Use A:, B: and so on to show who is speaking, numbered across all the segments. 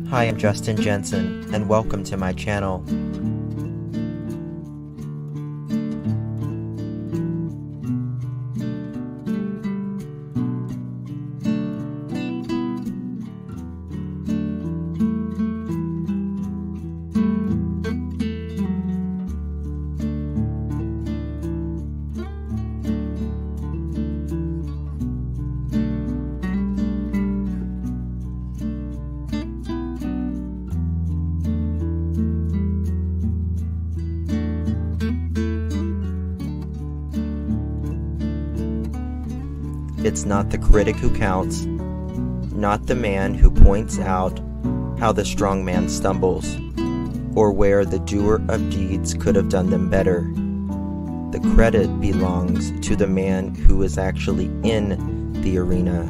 A: Hi, I'm Justin Jensen, and welcome to my channel. It's not the critic who counts, not the man who points out how the strong man stumbles, or where the doer of deeds could have done them better. The credit belongs to the man who is actually in the arena,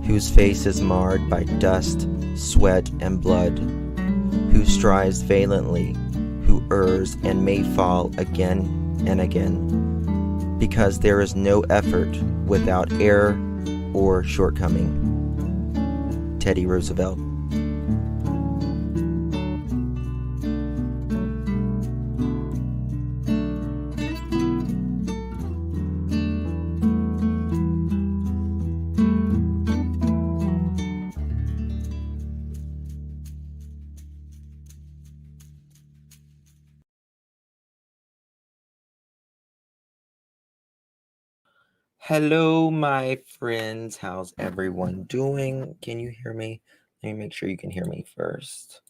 A: whose face is marred by dust, sweat, and blood, who strives valiantly, who errs and may fall again and again, because there is no effort without error or shortcoming. Teddy Roosevelt. Hello, my friends. How's everyone doing? Can you hear me? Let me make sure you can hear me first.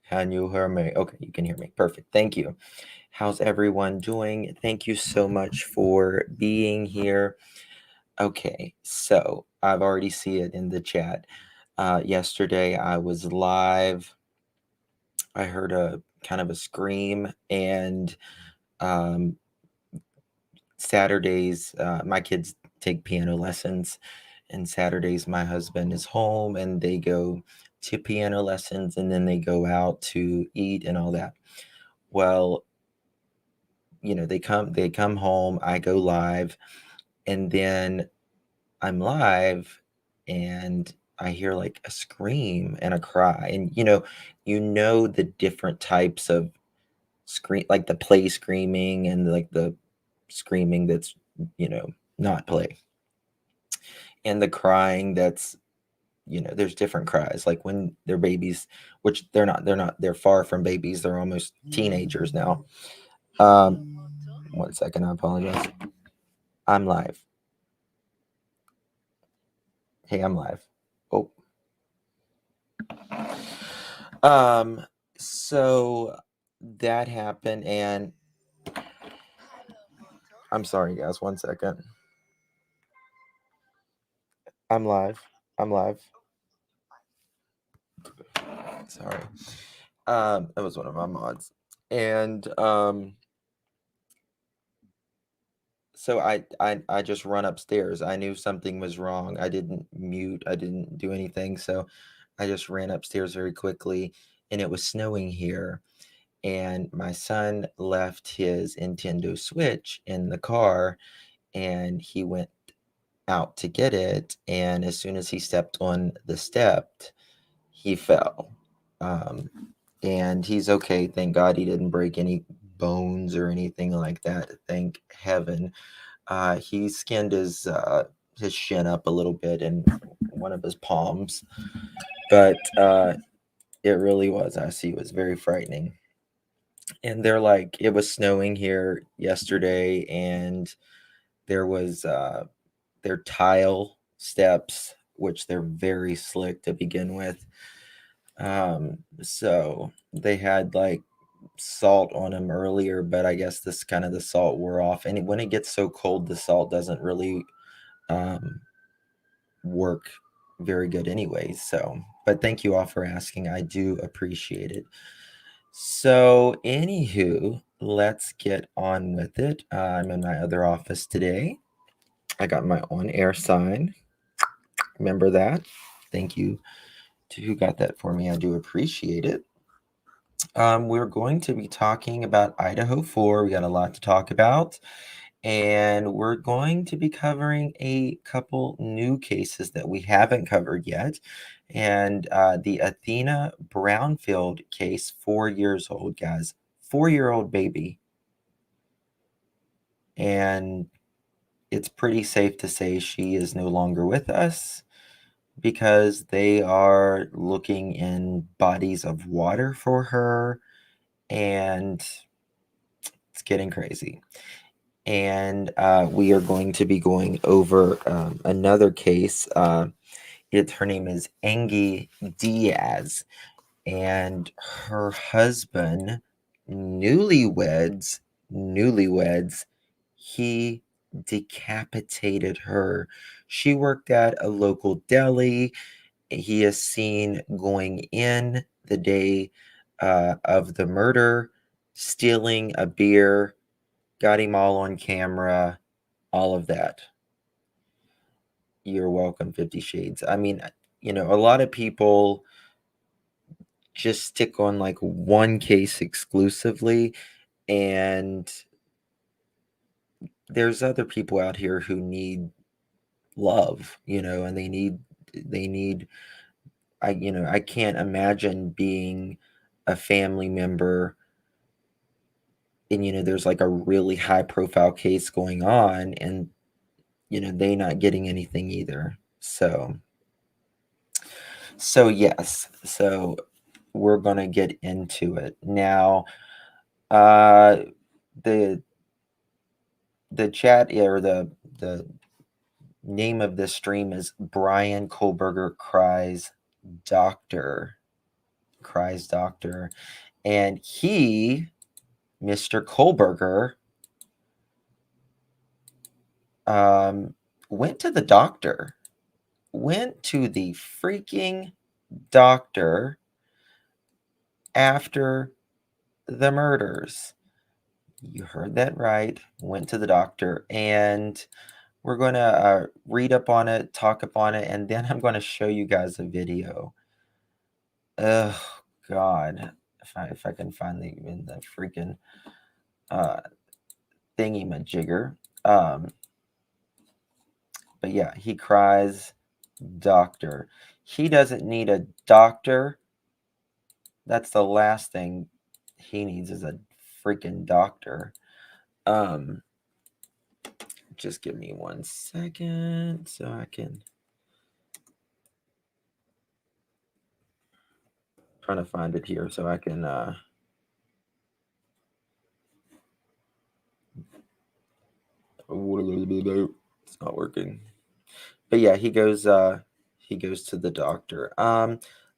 A: Can you hear me? Okay, you can hear me. Perfect. Thank you. How's everyone doing? Thank you so much for being here. Okay, so I've already see it in the chat. Yesterday I was live. I heard a kind of a scream, and Saturdays, my kids take piano lessons, and Saturdays my husband is home and they go to piano lessons, and then they go out to eat and all that. Well, they come home, I go live, and then I'm live and I hear like a scream and a cry. And the different types of scream, like the play screaming and like the screaming that's, not play. And the crying that's, there's different cries, like when they're babies, which they're far from babies, they're almost teenagers now. 1 second, I apologize. I'm live. Hey, I'm live. Oh. So that happened, and I'm sorry, guys. 1 second. I'm live. I'm live. Sorry. It was one of my mods. And so I just run upstairs. I knew something was wrong. I didn't mute. I didn't do anything. So I just ran upstairs very quickly, and it was snowing here. And my son left his Nintendo Switch in the car, and he went out to get it. And as soon as he stepped on the step, he fell. And he's okay. Thank God he didn't break any bones or anything like that. Thank heaven. He skinned his shin up a little bit in one of his palms, but it really was. I see. It was very frightening. And they're like, it was snowing here yesterday, and there was their tile steps, which they're very slick to begin with. So they had like salt on them earlier, but I guess this kind of the salt wore off. And when it gets so cold, the salt doesn't really work very good anyway. So, but thank you all for asking. I do appreciate it. So, anywho, let's get on with it. I'm in my other office today. I got my on air sign. Remember that? Thank you to who got that for me. I do appreciate it. We're going to be talking about Idaho 4. We got a lot to talk about. And we're going to be covering a couple new cases that we haven't covered yet. And the Athena Brownfield case, 4 years old, guys. 4-year-old baby. And it's pretty safe to say she is no longer with us because they are looking in bodies of water for her, and it's getting crazy. And we are going to be going over another case. Her name is Angie Diaz, and her husband, newlyweds, he decapitated her. She worked at a local deli. He is seen going in the day of the murder, stealing a beer, got him all on camera, all of that. You're welcome, 50 Shades. I mean, a lot of people just stick on like one case exclusively, and there's other people out here who need love, and they need I can't imagine being a family member and there's like a really high profile case going on, and they not getting anything either. So yes, so we're gonna get into it now. The chat, or the name of this stream is Brian Kohlberger Cries Doctor. Cries Doctor. And he, Mr. Kohlberger, went to the doctor. Went to the freaking doctor after the murders. You heard that right. Went to the doctor, and we're going to read up on it, talk up on it, and then I'm going to show you guys a video. Oh, God. If I can find the freaking thingy-majigger. But yeah, he cries doctor. He doesn't need a doctor. That's the last thing he needs, is a freaking doctor. Just give me 1 second so I can trying to find it here so I can it's not working. But yeah, he goes to the doctor.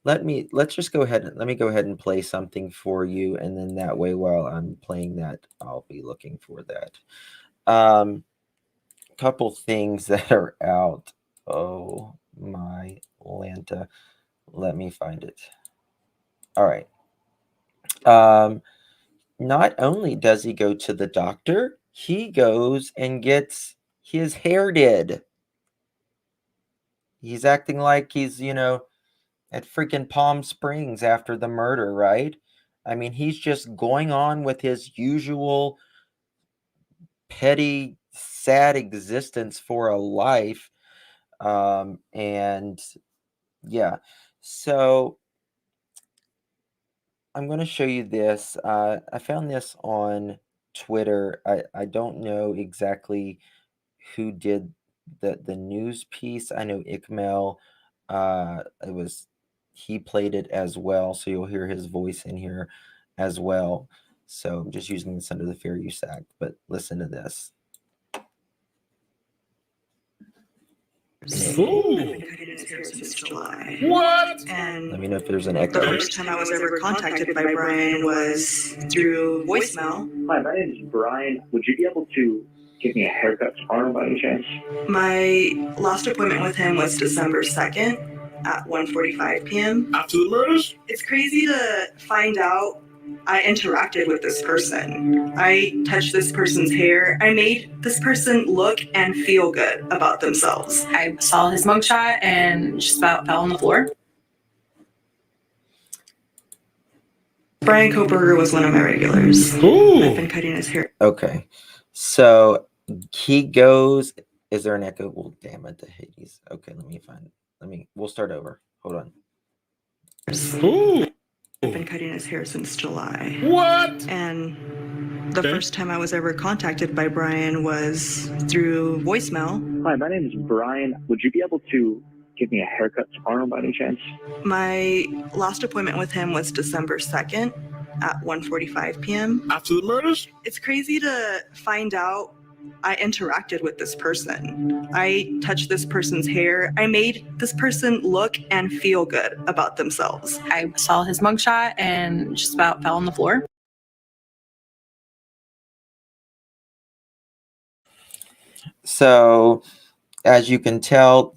A: Let's just go ahead and play something for you, and then that way, while I'm playing that, I'll be looking for that. Couple things that are out. Oh my Lanta. Let me find it. All right. Not only does he go to the doctor, he goes and gets his hair did. He's acting like he's, at freaking Palm Springs after the murder, right? I mean, he's just going on with his usual petty, sad existence for a life. And yeah, so I'm going to show you this. I found this on Twitter. I don't know exactly who did the news piece. I know Ikmail, he played it as well, so you'll hear his voice in here as well. So I'm just using this under the Fair Use Act, but listen to this.
B: Since July. What? And
A: let me know if there's an echo.
B: The first time I was ever contacted by Brian was through voicemail.
C: Hi, my name is Brian. Would you be able to give me a haircut tomorrow by any chance?
B: My last appointment with him was December 2nd at 1:45 p.m.
D: After the murders?
B: It's crazy to find out I interacted with this person. I touched this person's hair. I made this person look and feel good about themselves.
E: I saw his mugshot and just about fell on the floor.
B: Brian Kohlberger was one of my regulars.
D: Ooh.
B: I've been cutting his hair.
A: Okay. So He goes. Is there an echo? Well, damn it, the Hades. Okay, let me find it. We'll start over. Hold on.
B: Ooh. I've been cutting his hair since July.
D: What?
B: And the first time I was ever contacted by Brian was through voicemail.
C: Hi, my name is Brian. Would you be able to give me a haircut tomorrow by any chance?
B: My last appointment with him was December 2nd at 1:45 p.m.
D: After the murders?
B: It's crazy to find out I interacted with this person. I touched this person's hair. I made this person look and feel good about themselves.
E: I saw his mugshot and just about fell on the floor.
A: So, as you can tell,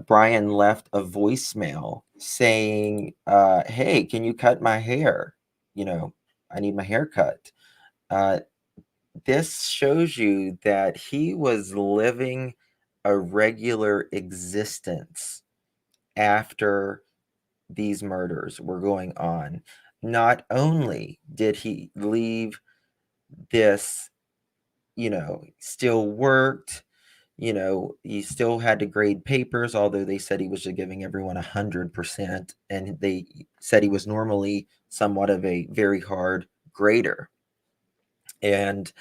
A: Brian left a voicemail saying, "Hey, can you cut my hair? You know, I need my hair cut." This shows you that he was living a regular existence after these murders were going on. Not only did he leave this, still worked, he still had to grade papers, although they said he was just giving everyone 100%, and they said he was normally somewhat of a very hard grader. And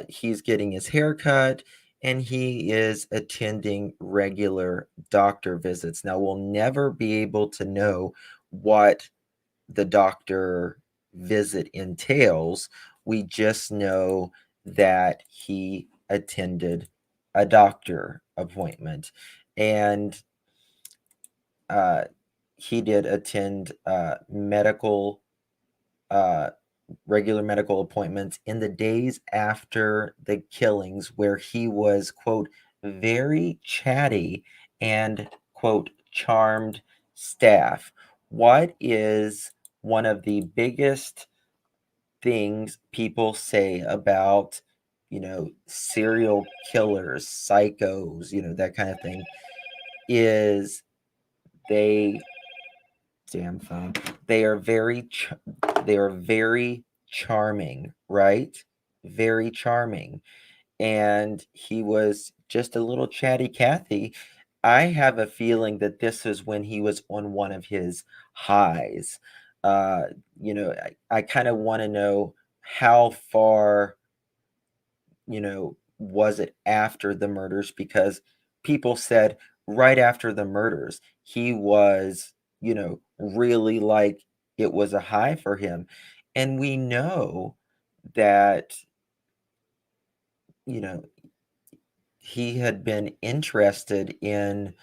A: he's getting his hair cut, and he is attending regular doctor visits. Now, we'll never be able to know what the doctor visit entails. We just know that he attended a doctor appointment, and he did attend uh, regular medical appointments in the days after the killings, where he was, quote, very chatty and, quote, charmed staff. What is one of the biggest things people say about, serial killers, psychos, that kind of thing, is they damn phone. They are very charming, right? Very charming. And he was just a little chatty Cathy. I have a feeling that this is when he was on one of his highs. Uh, I kind of want to know how far, was it after the murders, because people said right after the murders he was, really like it was a high for him. And we know that, you know, he had been interested in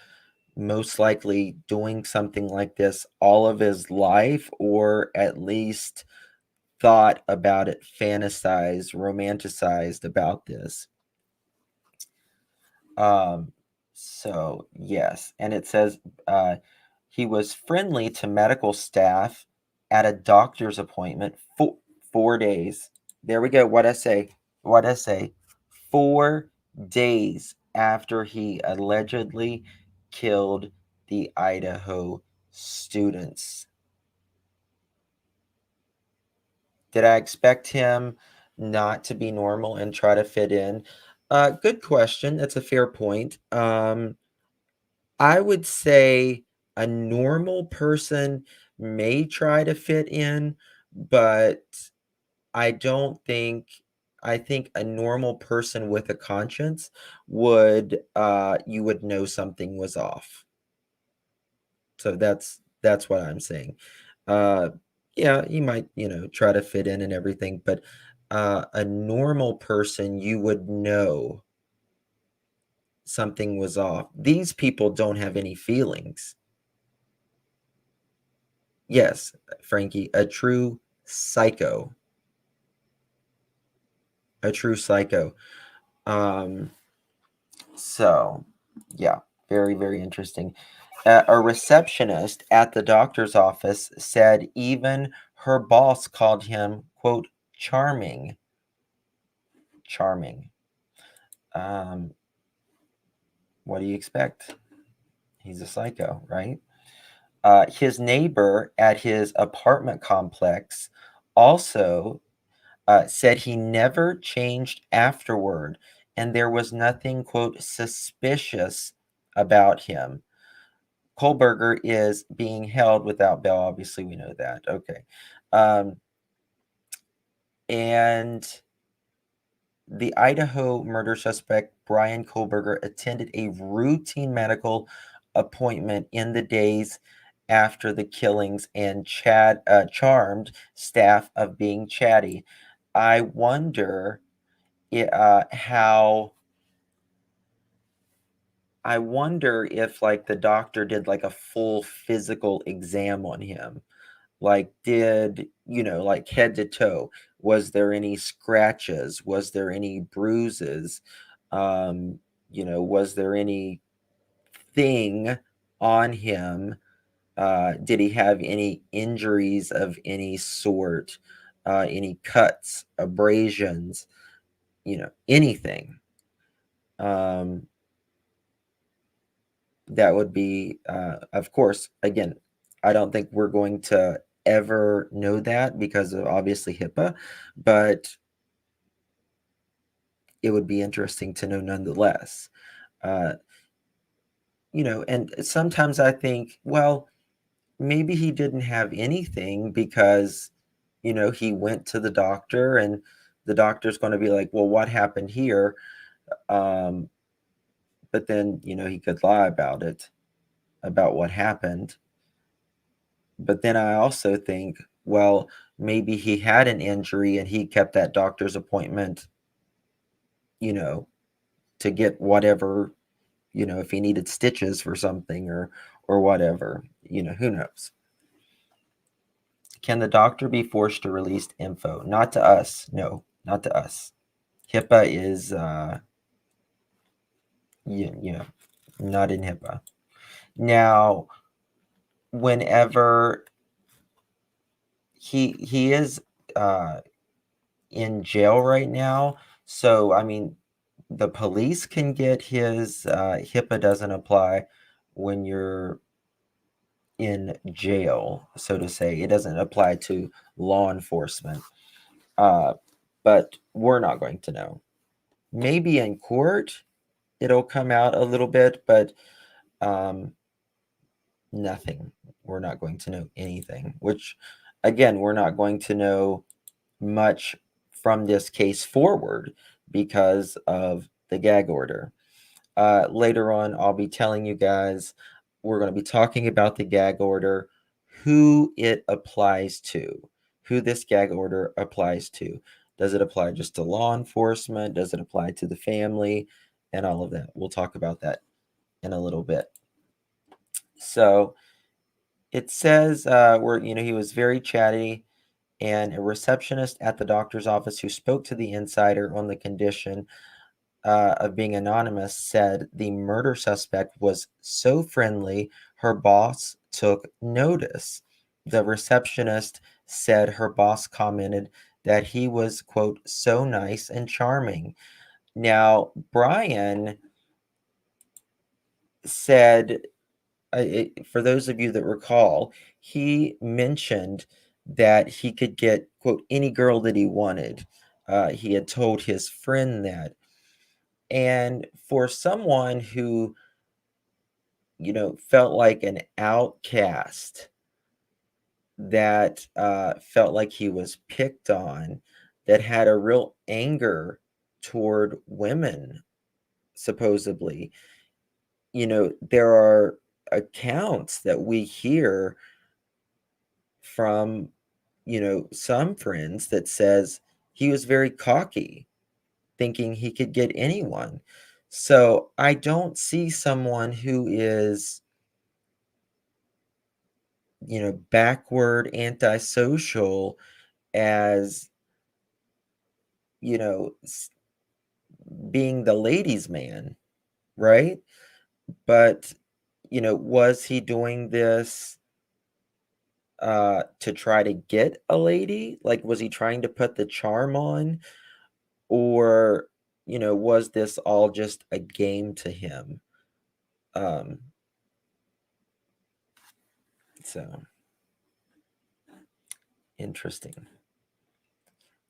A: most likely doing something like this all of his life, or at least thought about it, fantasized, romanticized about this. Um, so yes, and it says he was friendly to medical staff at a doctor's appointment for 4 days. There we go. What I say? What I say? 4 days after he allegedly killed the Idaho students. Did I expect him not to be normal and try to fit in? Good question. That's a fair point. I would say a normal person may try to fit in, but I don't think I think a normal person with a conscience would you would know something was off. So that's what I'm saying. Uh yeah, he might, try to fit in and everything, but a normal person, you would know something was off. These people don't have any feelings. Yes, Frankie, a true psycho. A true psycho. Um, so, yeah, very, very interesting. A receptionist at the doctor's office said even her boss called him, quote, charming. Charming. Um, what do you expect? He's a psycho, right? His neighbor at his apartment complex also said he never changed afterward and there was nothing, quote, suspicious about him. Kohlberger is being held without bail. Obviously, we know that. Okay. And the Idaho murder suspect, Brian Kohlberger, attended a routine medical appointment in the days after the killings and charmed staff of being chatty. I wonder how. I wonder if like the doctor did like a full physical exam on him. Like, like head to toe, was there any scratches? Was there any bruises? Was there anything on him? Did he have any injuries of any sort? Any cuts, abrasions, anything? Um, that would be, of course, again, I don't think we're going to ever know that because of obviously HIPAA, but it would be interesting to know nonetheless. Uh, and sometimes I think, well, maybe he didn't have anything because, he went to the doctor and the doctor's going to be like, well, what happened here? Um, but then, he could lie about it, about what happened. But then I also think, well, maybe he had an injury and he kept that doctor's appointment, you know, to get whatever, if he needed stitches for something or whatever, who knows. Can the doctor be forced to release info? Not to us. No, not to us. HIPAA is not in HIPAA. Now, whenever he is in jail right now, so I mean the police can get his HIPAA doesn't apply when you're in jail, so to say. It doesn't apply to law enforcement. Uh, but we're not going to know. Maybe in court it'll come out a little bit, but um, nothing. We're not going to know anything, which again, we're not going to know much from this case forward because of the gag order. Later on, I'll be telling you guys, we're going to be talking about the gag order, who it applies to, who this gag order applies to. Does it apply just to law enforcement? Does it apply to the family? And all of that. We'll talk about that in a little bit. So it says he was very chatty, and a receptionist at the doctor's office who spoke to the insider on the condition of being anonymous said the murder suspect was so friendly, her boss took notice. The receptionist said her boss commented that he was, quote, so nice and charming. Now, Brian said, for those of you that recall, he mentioned that he could get, quote, any girl that he wanted. He had told his friend that. And for someone who, felt like an outcast, that felt like he was picked on, that had a real anger toward women, supposedly, there are accounts that we hear from, some friends that says he was very cocky, thinking he could get anyone. So I don't see someone who is, backward, antisocial as, being the ladies' man, right? But, was he doing this to try to get a lady? Like, was he trying to put the charm on? Or, was this all just a game to him? Um, so interesting.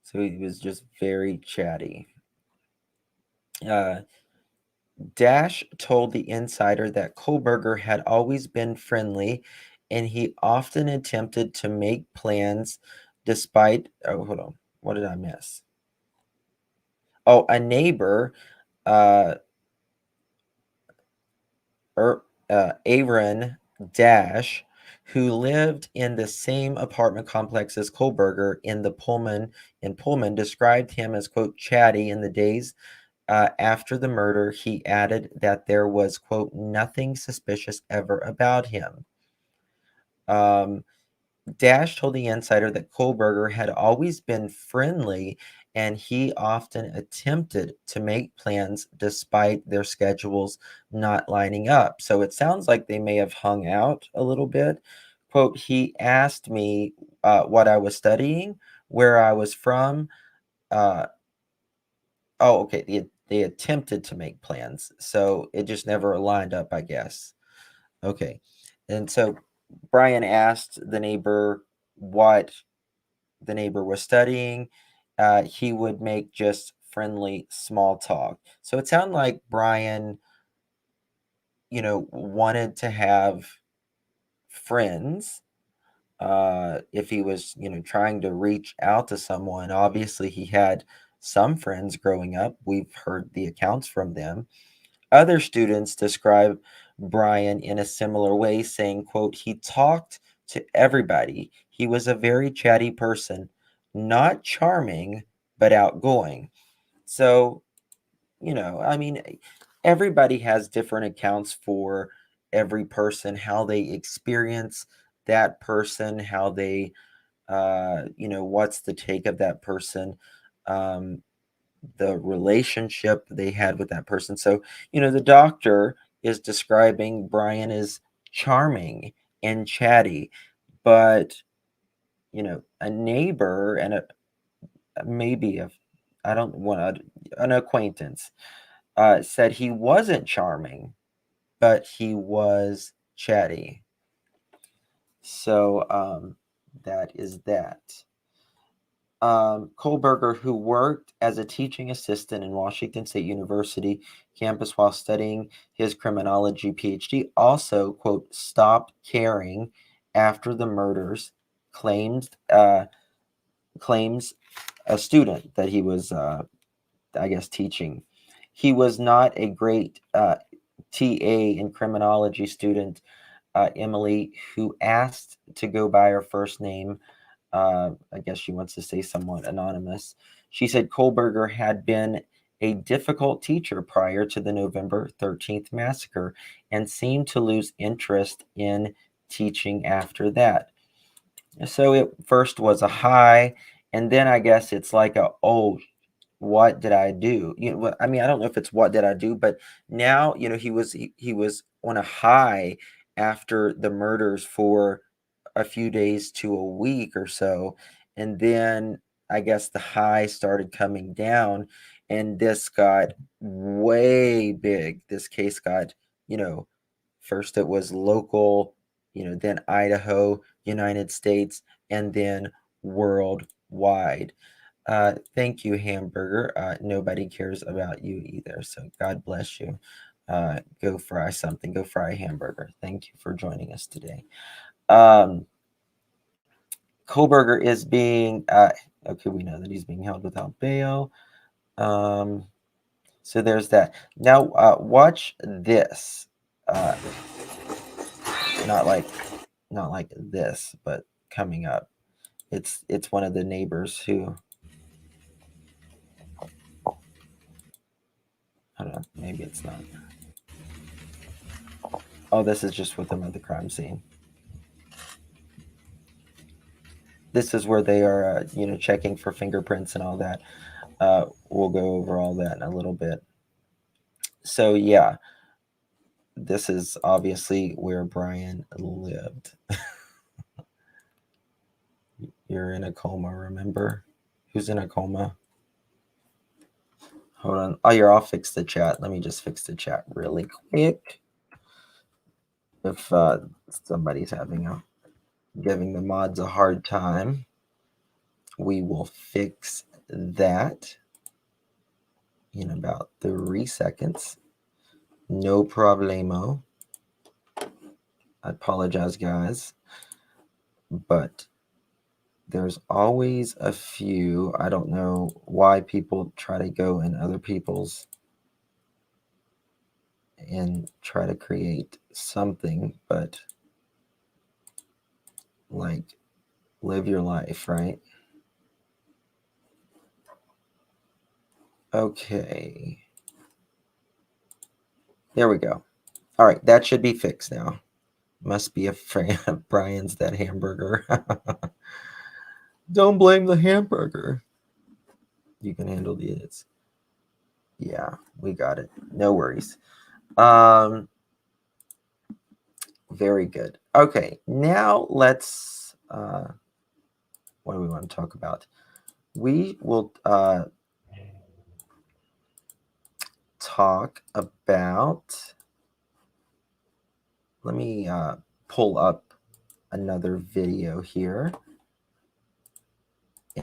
A: So he was just very chatty. Uh, Dash told the insider that Kohlberger had always been friendly and he often attempted to make plans despite. Oh, hold on. What did I miss? Oh, a neighbor, uh, Aaron Dash, who lived in the same apartment complex as Kohlberger in Pullman, described him as, quote, chatty in the days after the murder. He added that there was, quote, nothing suspicious ever about him. Um, Dash told the insider that Kohlberger had always been friendly and he often attempted to make plans despite their schedules not lining up. So it sounds like they may have hung out a little bit. Quote, he asked me what I was studying, where I was from. Uh, oh, okay. They attempted to make plans. So it just never lined up, I guess. Okay. And so Brian asked the neighbor what the neighbor was studying. He would make just friendly small talk. So it sounded like Brian, wanted to have friends. If he was, trying to reach out to someone, obviously he had some friends growing up. We've heard the accounts from them. Other students describe Brian in a similar way, saying, quote, he talked to everybody. He was a very chatty person, not charming, but outgoing. So, I mean, everybody has different accounts for every person, how they experience that person, how they, what's the take of that person. The relationship they had with that person. So, the doctor is describing Brian as charming and chatty, but, a neighbor and maybe I don't want an acquaintance said he wasn't charming, but he was chatty. So, that is that. Kohlberger, who worked as a teaching assistant in Washington State University campus while studying his criminology PhD, also, quote, stopped caring after the murders, claims a student that he was, I guess, teaching. He was not a great TA in criminology student, Emily, who asked to go by her first name. I guess she wants to say somewhat anonymous. She said Kohlberger had been a difficult teacher prior to the November 13th massacre and seemed to lose interest in teaching after that. So it first was a high, and then I guess it's like oh, what did I do? I mean, I don't know if it's what did I do, but now, he was on a high after the murders for a few days to a week or so. And then I guess the high started coming down and this got way big. This case got, you know, first it was local, then Idaho, United States, and then worldwide. Thank you, Hamburger. Nobody cares about you either. So God bless you. Go fry something. Go fry a hamburger. Thank you for joining us today. Kohlberger is being, okay, we know that he's being held without bail. So there's that. Now, watch this. Not like, not like this, but coming up. It's one of the neighbors who, I don't know, maybe it's not. Oh, this is just with them at the crime scene. This is where they are, checking for fingerprints and all that. We'll go over all that in a little bit. So yeah, this is obviously where Brian lived. You're in a coma, remember? Who's in a coma? Hold on. Oh, I'll fix the chat. Let me just fix the chat really quick. If somebody's giving the mods a hard time, we will fix that. in about 3 seconds. No problemo. I apologize, guys, but there's always a few. I don't know why people try to go in other people's and try to create something, but like live your life, right? Okay. There we go. All right, that should be fixed now. Must be a fan of Brian's That Hamburger. Don't blame the hamburger. You can handle the idiots. Yeah, we got it. No worries. Very good. Okay, now let's what do we want to talk about? We will talk about, let me pull up another video here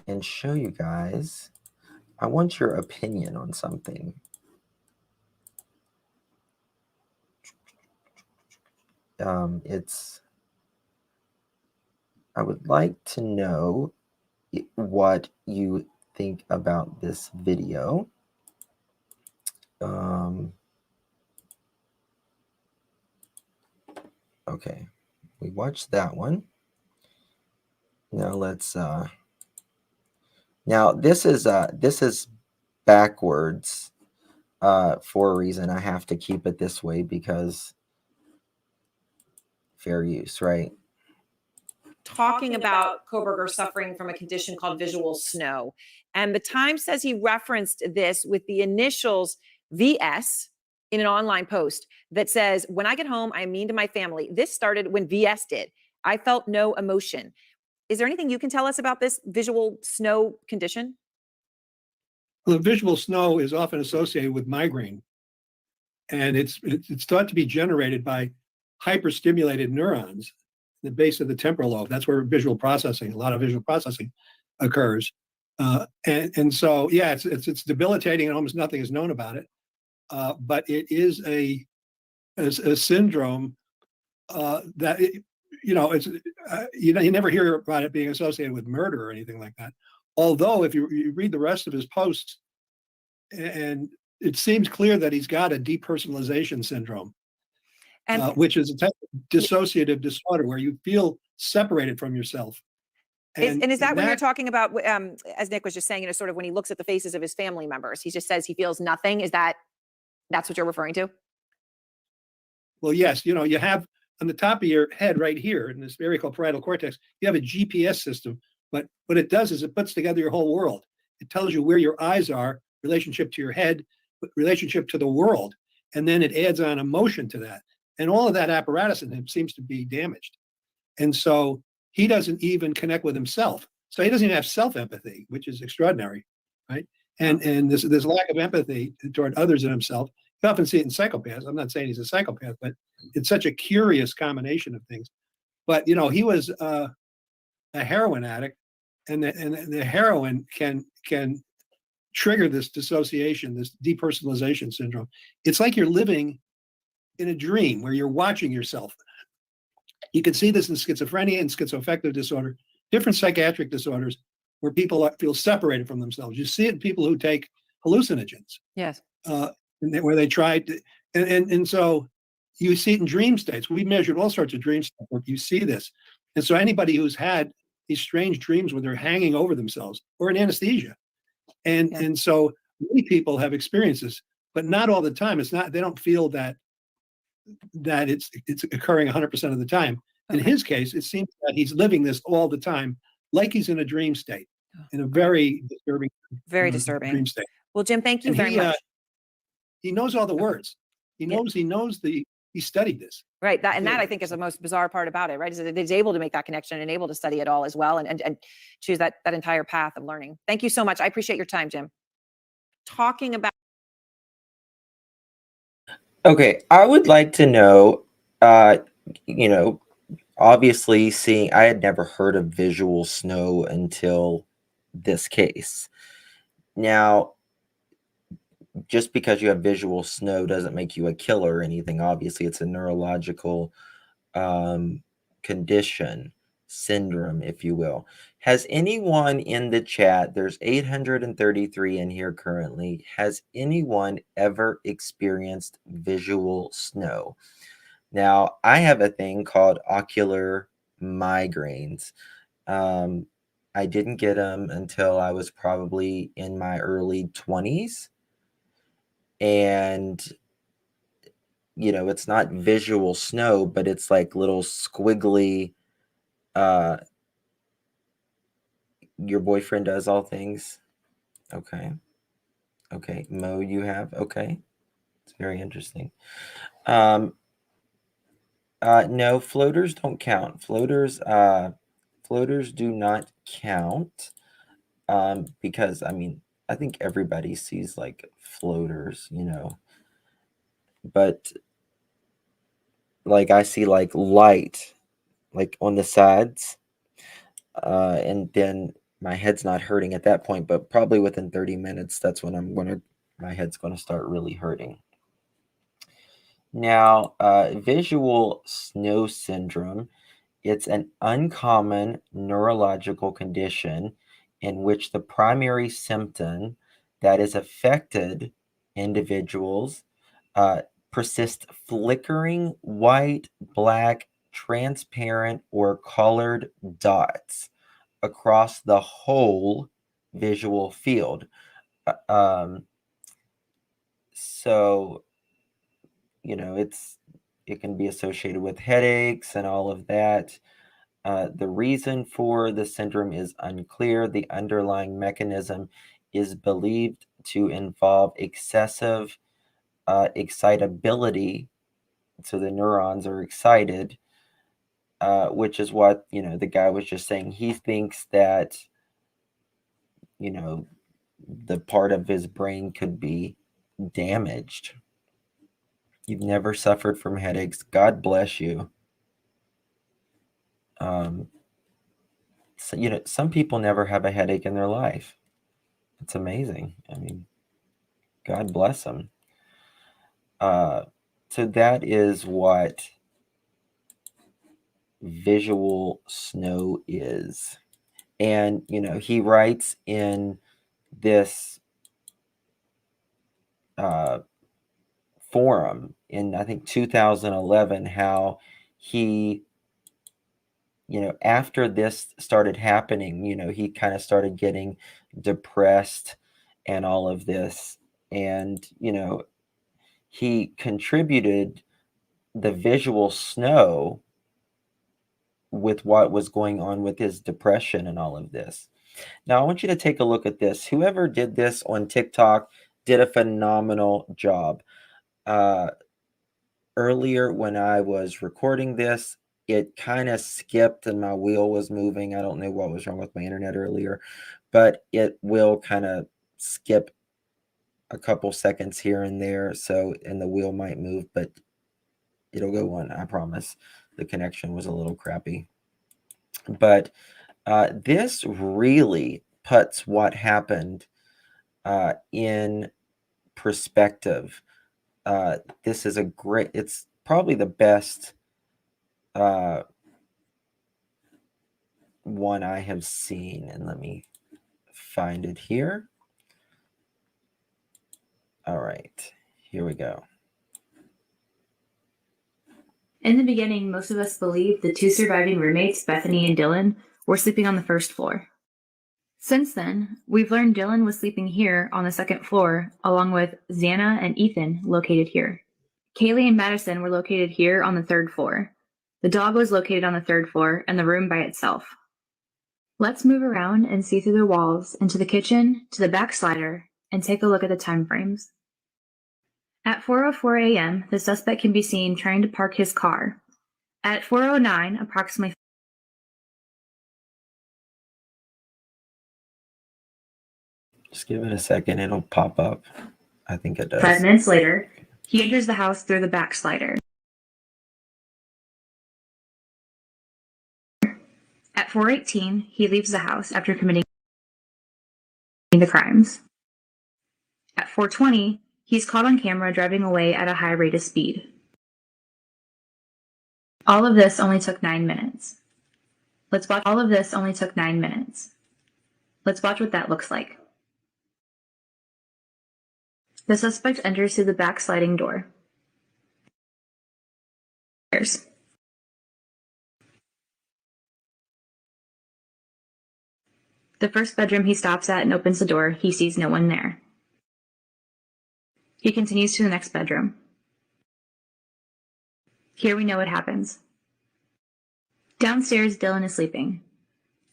A: and show you guys. I want your opinion on something. I would like to know what you think about this video. Okay, we watched that one. Now let's now this is backwards for a reason. I have to keep it this way because fair use, right?
D: Talking about Koberger suffering from a condition called visual snow. And the Times says he referenced this with the initials VS in an online post that says, "When I get home, I'm mean to my family. This started when VS did. I felt no emotion." Is there anything you can tell us about this visual snow condition?
F: Well, visual snow is often associated with migraine, and it's thought to be generated by hyperstimulated neurons in the base of the temporal lobe. That's where a lot of visual processing occurs. And so, yeah, it's debilitating, and almost nothing is known about it. But it is a syndrome that you never hear about it being associated with murder or anything like that. Although, if you read the rest of his posts, and it seems clear that he's got a depersonalization syndrome,
D: And
F: which is a type of dissociative disorder where you feel separated from yourself.
D: is that when you're talking about, as Nick was just saying, sort of when he looks at the faces of his family members, he just says he feels nothing? That's what you're referring to?
F: Well, yes, you have on the top of your head right here in this area called parietal cortex, you have a GPS system, but what it does is it puts together your whole world. It tells you where your eyes are, relationship to your head, relationship to the world, and then it adds on emotion to that. And all of that apparatus in him seems to be damaged. And so he doesn't even connect with himself. So he doesn't even have self-empathy, which is extraordinary, right? And this lack of empathy toward others and himself, you often see it in psychopaths. I'm not saying he's a psychopath, but it's such a curious combination of things. But he was a heroin addict, and the heroin can trigger this dissociation, this depersonalization syndrome. It's like you're living in a dream where you're watching yourself. You can see this in schizophrenia and schizoaffective disorder, different psychiatric disorders where people feel separated from themselves. You see it in people who take hallucinogens.
D: Yes.
F: Where they tried to, and so you see it in dream states. We measured all sorts of dream states where you see this. And so anybody who's had these strange dreams where they're hanging over themselves or in anesthesia. And so many people have experienced this, but not all the time. It's not, they don't feel that it's occurring 100% of the time. In his case, it seems that he's living this all the time, like he's in a dream state, in a very disturbing, dream state.
D: Well, Jim, thank you very much.
F: He knows all the words. He studied this.
D: Right. That I think is the most bizarre part about it, right? Is that he's able to make that connection and able to study it all as well and choose that entire path of learning. Thank you so much. I appreciate your time, Jim. Talking about.
A: Okay, I would like to know, obviously I had never heard of visual snow until this case. Now, just because you have visual snow doesn't make you a killer or anything. Obviously, it's a neurological condition, syndrome, if you will. Has anyone in the chat, there's 833 in here currently, has anyone ever experienced visual snow? Now, I have a thing called ocular migraines. I didn't get them until I was probably in my early 20s. And, it's not visual snow, but it's like little squiggly, uh, your boyfriend does all things. Okay. Okay. Mo, you have? Okay. It's very interesting. No, floaters don't count. Floaters do not count. Because I think everybody sees like floaters, but like I see like light like on the sides, and then my head's not hurting at that point, but probably within 30 minutes, that's when my head's gonna start really hurting. Now, visual snow syndrome, it's an uncommon neurological condition in which the primary symptom that is affected individuals persist flickering white, black, transparent, or colored dots across the whole visual field. So, it can be associated with headaches and all of that. The reason for the syndrome is unclear. The underlying mechanism is believed to involve excessive excitability. So the neurons are excited, which is what, the guy was just saying. He thinks that, the part of his brain could be damaged. You've never suffered from headaches. God bless you. So, some people never have a headache in their life. It's amazing. God bless them. So that is what visual snow is. And, he writes in this forum in, I think, 2011, how he, after this started happening, he kind of started getting depressed and all of this. And, he contributed the visual snow with what was going on with his depression and all of this. Now, I want you to take a look at this. Whoever did this on TikTok did a phenomenal job. Earlier, when I was recording this, it kind of skipped and my wheel was moving. I don't know what was wrong with my internet earlier, but it will kind of skip a couple seconds here and there. So, and the wheel might move, but it'll go on, I promise. The connection was a little crappy. But this really puts what happened in perspective. This is it's probably the best one I have seen. And let me find it here. All right, here we go.
G: In the beginning, most of us believed the two surviving roommates, Bethany and Dylan, were sleeping on the first floor. Since then, we've learned Dylan was sleeping here on the second floor, along with Xana and Ethan, located here. Kaylee and Madison were located here on the third floor. The dog was located on the third floor, and the room by itself. Let's move around and see through the walls, into the kitchen, to the back slider, and take a look at the time frames. At 4:04 a.m., the suspect can be seen trying to park his car. At 4:09, approximately
A: Just give it a second, it'll pop up. I think it does.
G: 5 minutes later, he enters the house through the back slider. At 4:18, he leaves the house after committing the crimes. At 4:20, He's caught on camera driving away at a high rate of speed. All of this only took 9 minutes. Let's watch what that looks like. The suspect enters through the back sliding door. The first bedroom he stops at and opens the door, he sees no one there. He continues to the next bedroom. Here we know what happens. Downstairs, Dylan is sleeping.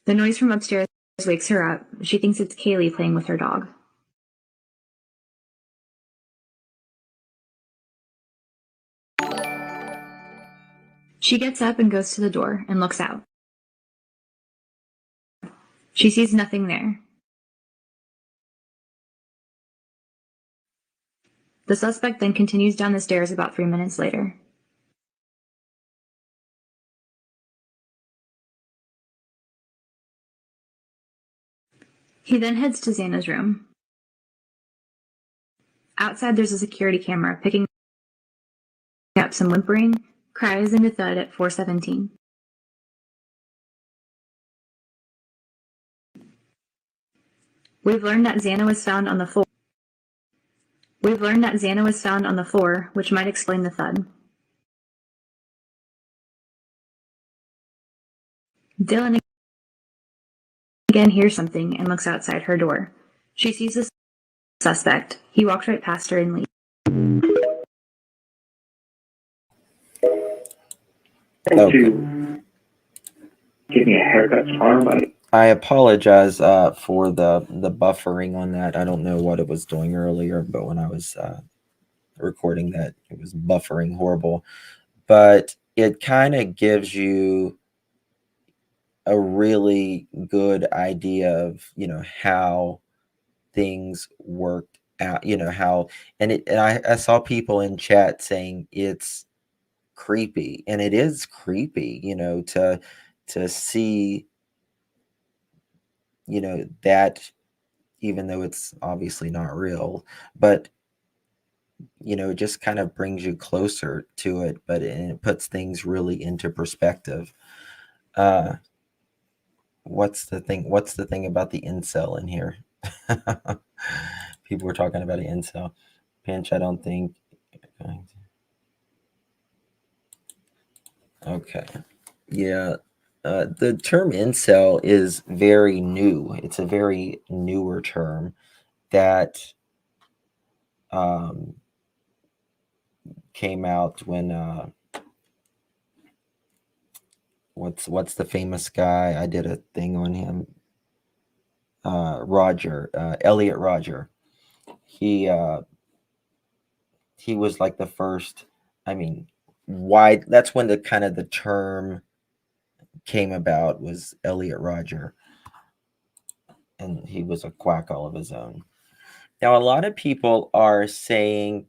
G: The noise from upstairs wakes her up. She thinks it's Kaylee playing with her dog. She gets up and goes to the door and looks out. She sees nothing there. The suspect then continues down the stairs about 3 minutes later. He then heads to Xana's room. Outside, there's a security camera picking up some whimpering, cries, and a thud at 4:17. We've learned that Xana was found on the floor, which might explain the thud. Dylan again hears something and looks outside her door. She sees the suspect. He walks right past her and leaves.
A: Okay.
C: To give me a haircut tomorrow, buddy.
A: I apologize for the buffering on that. I don't know what it was doing earlier, but when I was recording that, it was buffering horrible. But it kind of gives you a really good idea of, how things worked out, how, and I saw people in chat saying it's creepy, and it is creepy, to see, that, even though it's obviously not real, but it just kind of brings you closer to it, but it puts things really into perspective. What's the thing about the incel in here? People were talking about an incel. Pinch, I don't think. Okay. Yeah. The term incel is very new. It's a very newer term that came out when what's the famous guy? I did a thing on him. Roger, Elliot Roger. He was like the first. I mean, why? That's when the term came about, was Elliot Roger, and he was a quack all of his own. Now, a lot of people are saying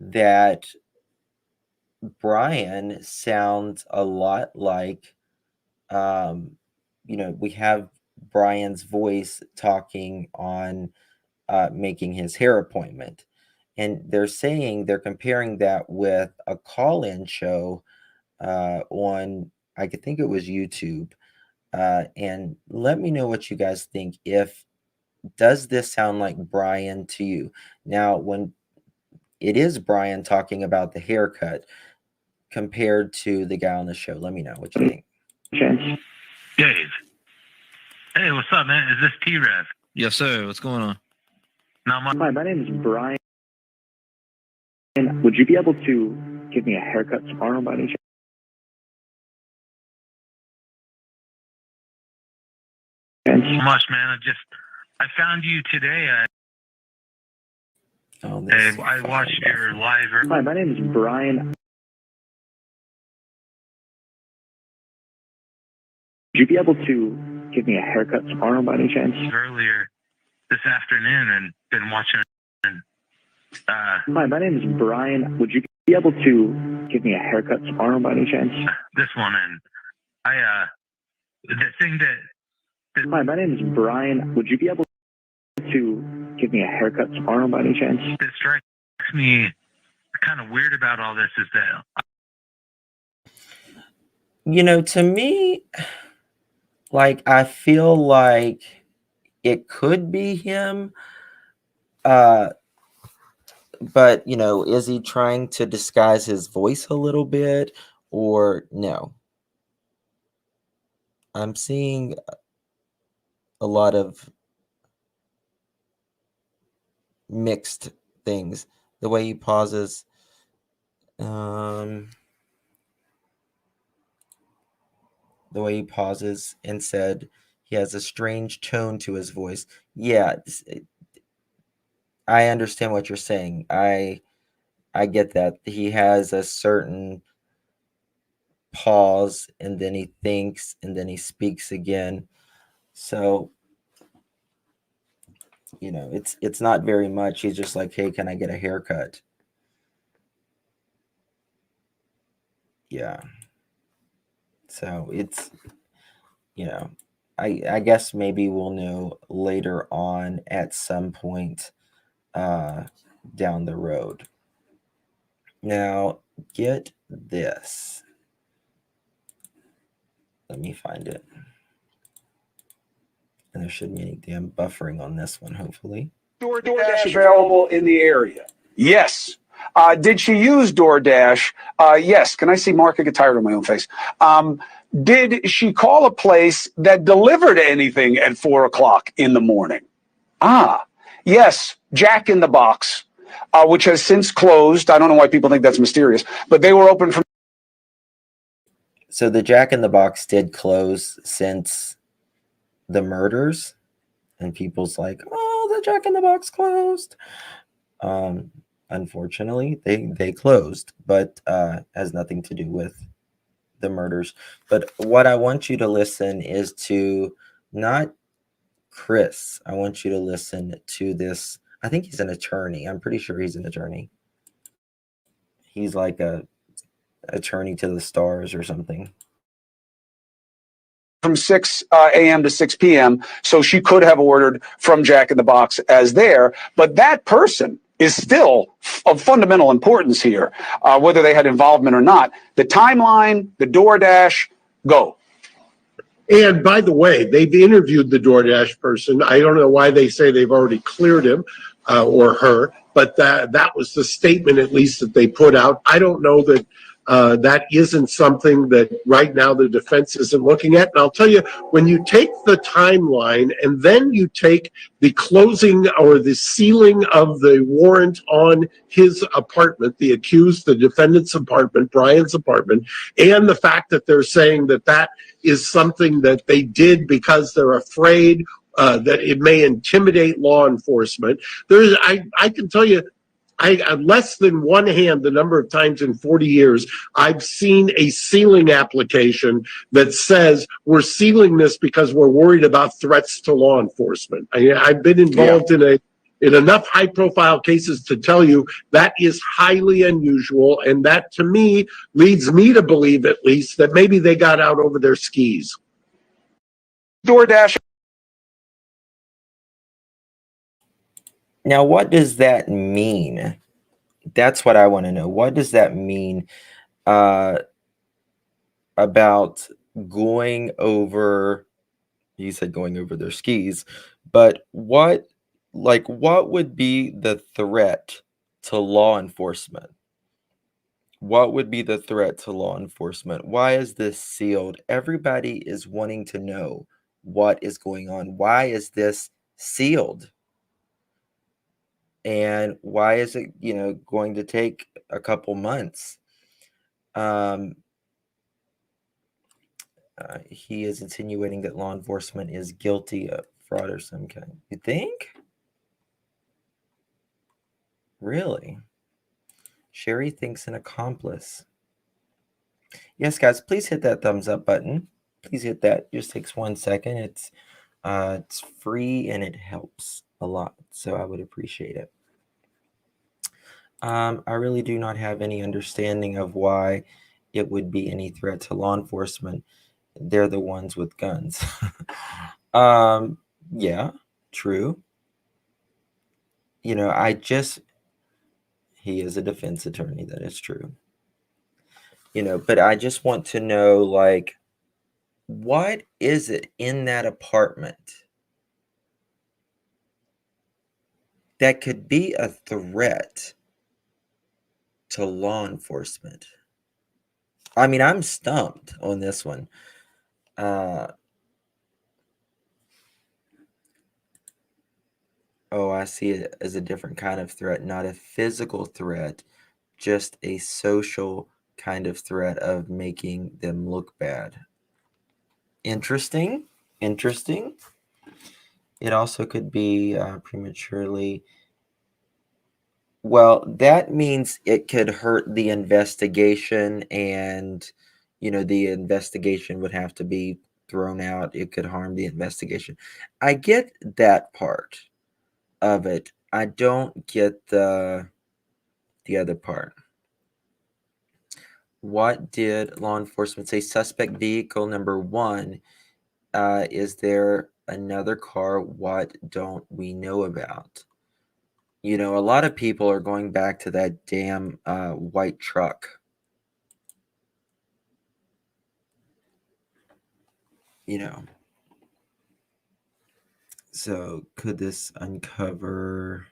A: that Brian sounds a lot like, we have Brian's voice talking on making his hair appointment. And they're comparing that with a call-in show on, I could think it was YouTube. And let me know what you guys think. Does this sound like Brian to you? Now, when it is Brian talking about the haircut compared to the guy on the show, let me know what you think.
C: Chance.
H: Dave. Hey, what's up, man? Is this T-Rev?
I: Yes, sir. What's going on?
H: No,
C: Hi, my name is Brian. Would you be able to give me a haircut tomorrow by any chance?
H: so much, man. I found you today. I watched your live.
C: Hi, my name is Brian. Would you be able to give me a haircut tomorrow by any chance?
H: Earlier this afternoon, and been watching it. And,
C: Hi, my name is Brian. Would you be able to give me a haircut tomorrow by any chance?
H: This one, and the thing that.
C: Hi, my name is Brian. Would you be able to give me a haircut tomorrow by any chance?
H: That strikes makes me kind of weird about all this is that
A: To me, like, I feel like it could be him. But is he trying to disguise his voice a little bit or no? I'm seeing a lot of mixed things. The way he pauses, and said he has a strange tone to his voice. Yeah, I understand what you're saying. I get that. He has a certain pause and then he thinks and then he speaks again. So, it's not very much. He's just like, "Hey, can I get a haircut?" Yeah. So, it's, I guess maybe we'll know later on at some point down the road. Now, get this. Let me find it. And there shouldn't be any damn buffering on this one, hopefully.
I: DoorDash available in the area? Yes. Did she use DoorDash? Yes. Can I see Mark? I get tired of my own face. Did she call a place that delivered anything at 4 o'clock in the morning? Yes. Jack in the Box, which has since closed. I don't know why people think that's mysterious, but they were open from.
A: So the Jack in the Box did close since the murders, and people's like, "Oh, the Jack in the Box closed." Unfortunately, they closed, but has nothing to do with the murders. But what I want you to listen is to not Chris. I want you to listen to this. I think he's an attorney. I'm pretty sure he's an attorney. He's like a attorney to the stars or something.
I: From 6 a.m. to 6 p.m. So she could have ordered from Jack in the Box as there, but that person is still of fundamental importance here, whether they had involvement or not. The timeline, the DoorDash, go.
J: And by the way, they've interviewed the DoorDash person. I don't know why they say they've already cleared him or her, but that was the statement, at least, that they put out. I don't know that that isn't something that right now the defense isn't looking at. And I'll tell you, when you take the timeline and then you take the closing or the sealing of the warrant on his apartment, the accused, the defendant's apartment, Brian's apartment, and the fact that they're saying that that is something that they did because they're afraid that it may intimidate law enforcement. I can tell you, on less than one hand, the number of times in 40 years, I've seen a sealing application that says we're sealing this because we're worried about threats to law enforcement. I've been involved in enough high-profile cases to tell you that is highly unusual, and that, to me, leads me to believe, at least, that maybe they got out over their skis.
I: DoorDash.
A: Now, what does that mean? That's what I want to know. What does that mean about going over? You said going over their skis, but what would be the threat to law enforcement? What would be the threat to law enforcement? Why is this sealed? Everybody is wanting to know what is going on. Why is this sealed? And why is it, going to take a couple months? He is insinuating that law enforcement is guilty of fraud or some kind. You think? Really? Sherry thinks an accomplice. Yes, guys, please hit that thumbs up button. Please hit that. It just takes 1 second. It's free and it helps a lot. So I would appreciate it. I really do not have any understanding of why it would be any threat to law enforcement. They're the ones with guns. Yeah, true. He is a defense attorney. That is true. But I just want to know, like, what is it in that apartment that could be a threat to law enforcement? I mean, I'm stumped on this one. Oh, I see it as a different kind of threat, not a physical threat, just a social kind of threat of making them look bad. Interesting. Interesting. It also could be prematurely. Well, that means it could hurt the investigation, and the investigation would have to be thrown out. It could harm the investigation. I get that part of it. I don't get the other part. What did law enforcement say? Suspect vehicle number 1. Is there another car? What don't we know about? A lot of people are going back to that damn white truck. So could this uncover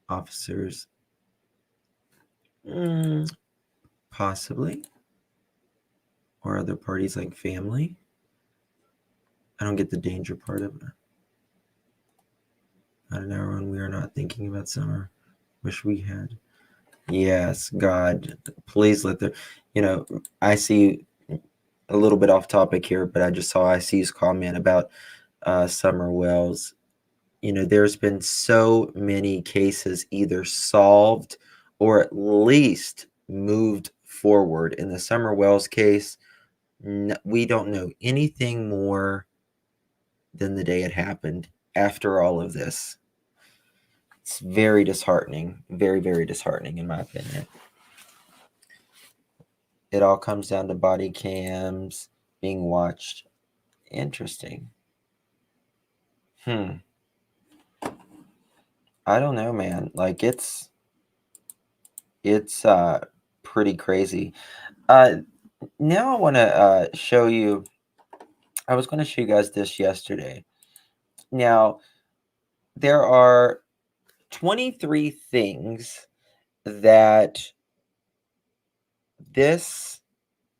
A: officers? Possibly. Or other parties like family. I don't get the danger part of it. Not an hour when we are not thinking about summer. Wish we had. Yes, God, please let there. I see a little bit off topic here, but I just saw IC's comment about Summer Wells. There's been so many cases either solved or at least moved forward. In the Summer Wells case, we don't know anything more than the day it happened after all of this. It's very disheartening, very, very disheartening in my opinion. It all comes down to body cams being watched. Interesting. I don't know, man. Like it's pretty crazy. Now I want to show you. I was going to show you guys this yesterday. Now there are 23 things that this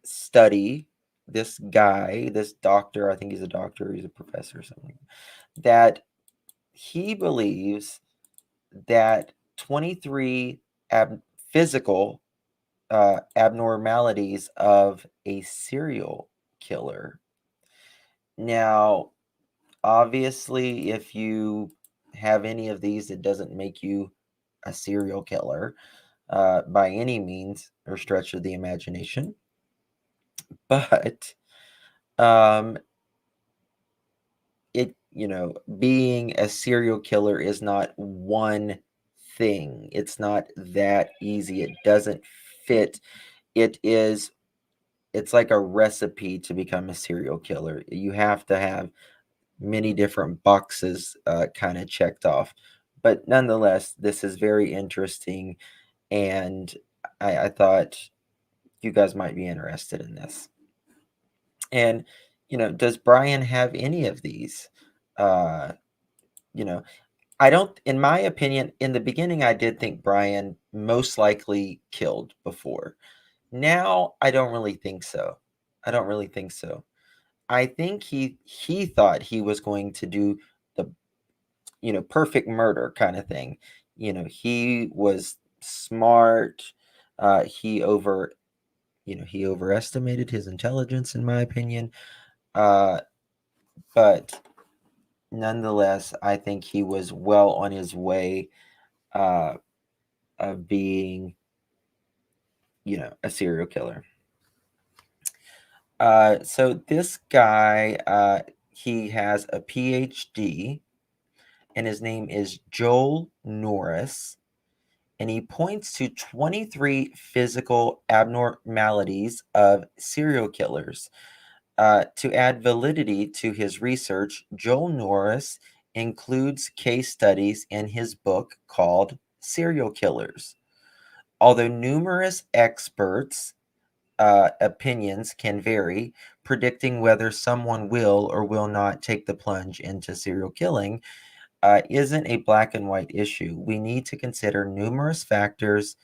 A: study, this guy, this doctor, I think he's a doctor, he's a professor or something, that he believes that 23 physical abnormalities of a serial killer. Now, obviously, if you have any of these, it doesn't make you a serial killer by any means or stretch of the imagination. But being a serial killer is not one thing. It's not that easy. It doesn't fit. It's like a recipe to become a serial killer. You have to have many different boxes kind of checked off. But nonetheless, this is very interesting, and I thought you guys might be interested in this. And, does Brian have any of these? I don't, in my opinion, in the beginning, I did think Brian most likely killed before. Now, I don't really think so. I don't really think so. I think he thought he was going to do the, perfect murder kind of thing. He was smart. He overestimated his intelligence, in my opinion. But nonetheless, I think he was well on his way of being, a serial killer. So this guy, he has a PhD, and his name is Joel Norris, and he points to 23 physical abnormalities of serial killers. To add validity to his research, Joel Norris includes case studies in his book called Serial Killers. Although numerous experts' opinions can vary, predicting whether someone will or will not take the plunge into serial killing isn't a black and white issue. We need to consider numerous factors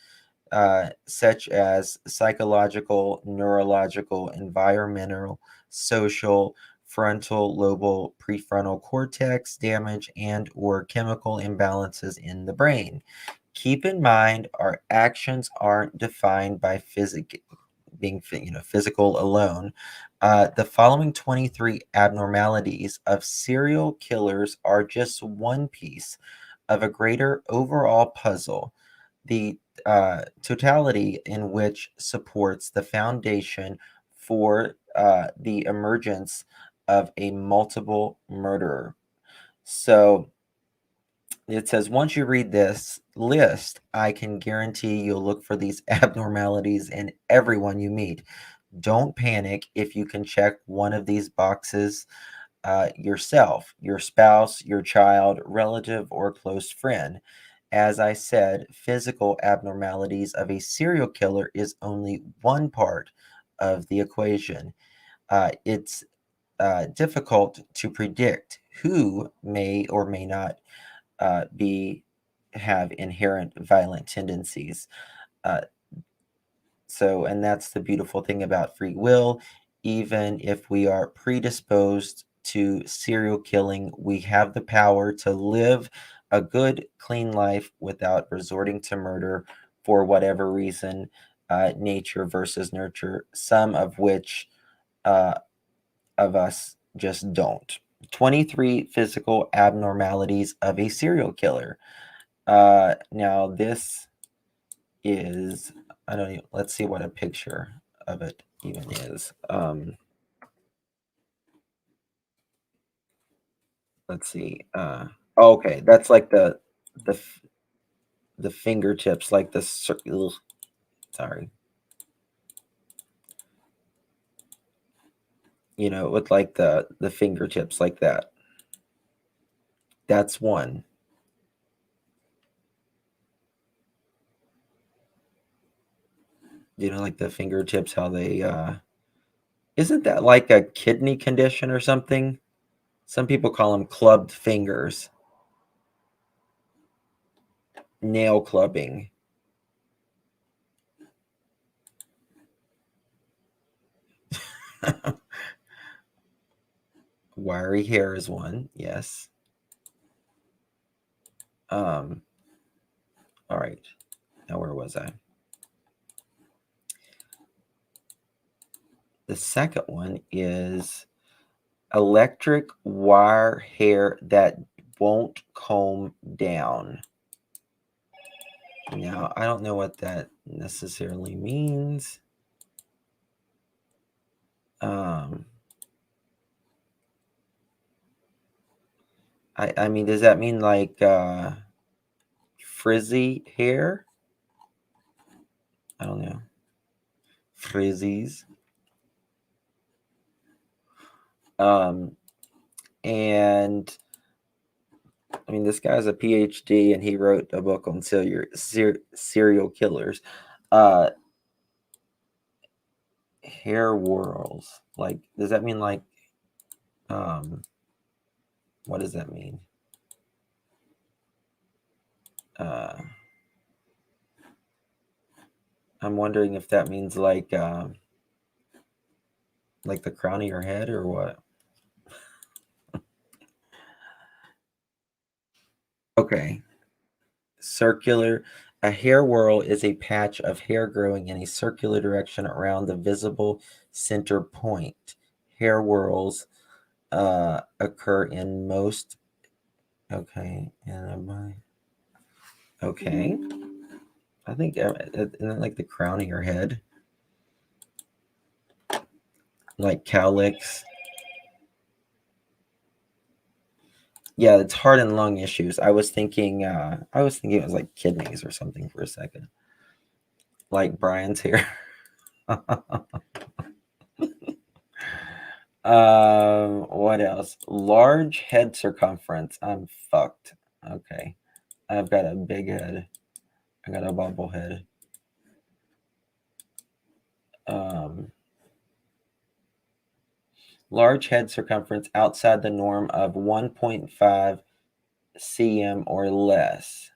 A: such as psychological, neurological, environmental, social, frontal lobal prefrontal cortex damage, and or chemical imbalances in the brain. Keep in mind, our actions aren't defined by being physical alone. The following 23 abnormalities of serial killers are just one piece of a greater overall puzzle. The totality in which supports the foundation for the emergence of a multiple murderer. So it says, once you read this list, I can guarantee you'll look for these abnormalities in everyone you meet. Don't panic if you can check one of these boxes yourself, your spouse, your child, relative, or close friend. As I said, physical abnormalities of a serial killer is only one part of the equation. It's difficult to predict who may or may not have inherent violent tendencies. Uh, and that's the beautiful thing about free will. Even if we are predisposed to serial killing, we have the power to live a good, clean life without resorting to murder for whatever reason, nature versus nurture, some of which of us just don't. 23 physical abnormalities of a serial killer. Now, this is, I don't even, let's see what a picture of it even is. Let's see. Okay, that's like the fingertips, like the sorry. With like the fingertips like that. That's one. Like the fingertips, how they isn't that like a kidney condition or something? Some people call them clubbed fingers. Nail clubbing. Wiry hair is one, yes. All right. Now where was I? The second one is electric wire hair that won't comb down. Now, I don't know what that necessarily means. I mean, does that mean like frizzy hair? I don't know. Frizzies. And I mean, this guy's a PhD and he wrote a book on serial killers. Hair whorls. Like, does that mean like, what does that mean? I'm wondering if that means like the crown of your head or what? Okay. Circular. A hair whorl is a patch of hair growing in a circular direction around the visible center point. Hair whorls occur in most. Okay. Okay. I think isn't it like the crown of your head? Like cowlicks. Yeah, it's heart and lung issues. I was thinking it was like kidneys or something for a second. Like Brian's hair. What else? Large head circumference. I'm fucked. Okay. I've got a big head. I got a bobble head. Large head circumference outside the norm of 1.5 cm or less.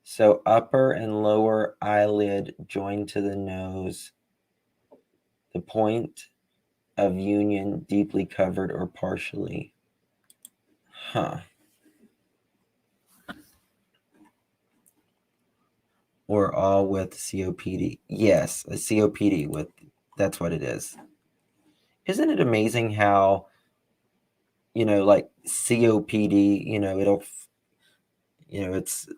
A: So upper and lower eyelid joined to the nose. The point of union deeply covered or partially. Huh. Or all with COPD. Yes, a COPD with, that's what it is. Isn't it amazing how, like COPD, it'll, it's,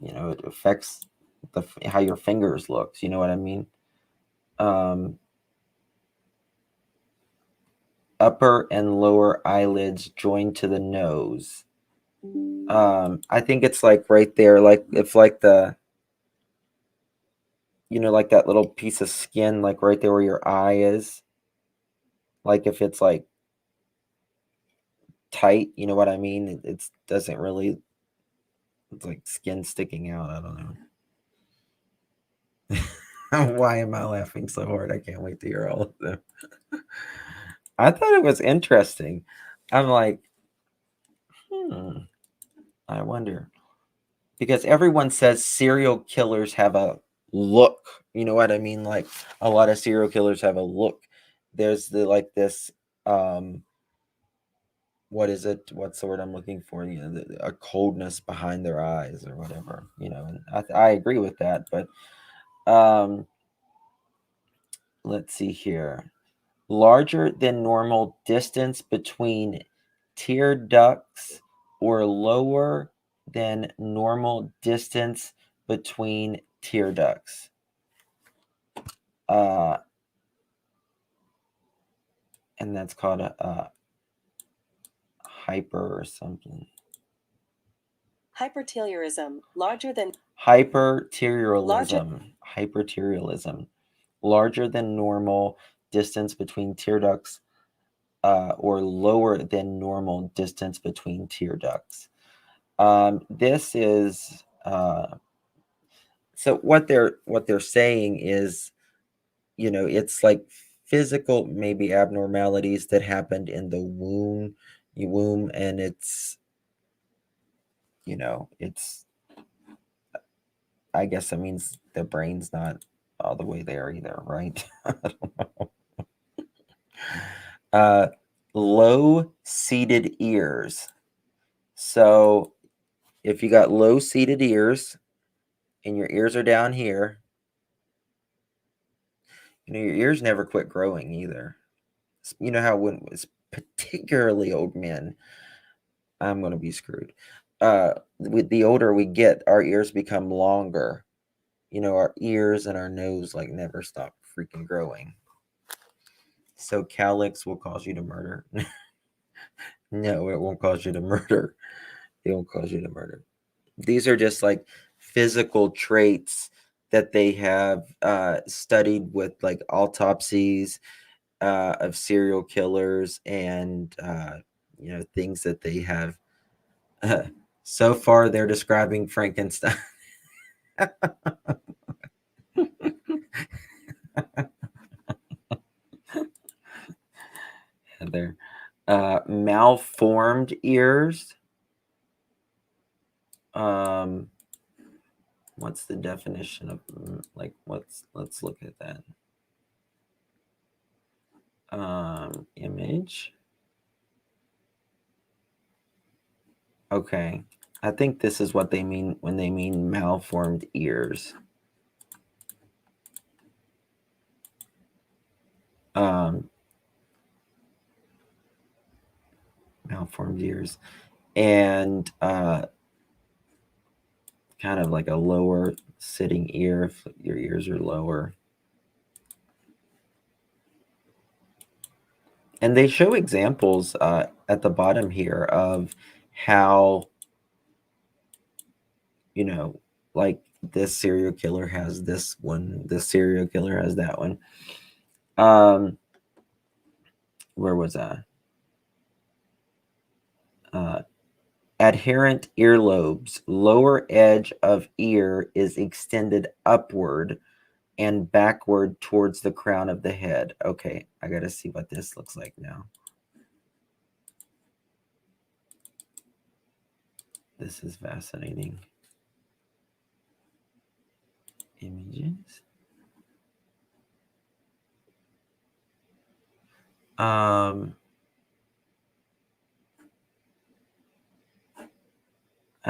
A: it affects how your fingers looks. You know what I mean? Upper and lower eyelids joined to the nose. I think it's like right there, like if like the, like that little piece of skin, like right there where your eye is. Like if it's like tight, you know what I mean? It doesn't really, it's like skin sticking out. I don't know. Why am I laughing so hard? I can't wait to hear all of them. I thought it was interesting. I'm like, I wonder. Because everyone says serial killers have a look. You know what I mean? Like a lot of serial killers have a look. There's like this, what is it? What's the word I'm looking for? A coldness behind their eyes or whatever, and I agree with that. But let's see here. Larger than normal distance between tear ducts or lower than normal distance between tear ducts. And that's called a hyper or something.
K: Hypertelorism, larger than
A: hypertelorism, larger than normal distance between tear ducts, or lower than normal distance between tear ducts. This is so what they're saying is, it's like physical maybe abnormalities that happened in the womb, and it's, it's, I guess it means the brain's not all the way there either, right? I don't know. Low seated ears. So if you got low seated ears and your ears are down here, your ears never quit growing either. You know how when it's particularly old men, I'm going to be screwed. With the older we get, our ears become longer. Our ears and our nose like never stop freaking growing. So Calix will cause you to murder. No, it won't cause you to murder. It won't cause you to murder. These are just like physical traits that they have studied with like autopsies of serial killers and things that they have. So far, they're describing Frankenstein. They're malformed ears. What's the definition of like let's look at that. Image. Okay. I think this is what they mean when they mean malformed ears. Malformed ears. And kind of like a lower sitting ear if your ears are lower. And they show examples at the bottom here of how, like this serial killer has this one, this serial killer has that one. Where was I? adherent earlobes. Lower edge of ear is extended upward and backward towards the crown of the head. Okay, I got to see what this looks like now. This is fascinating. Images. I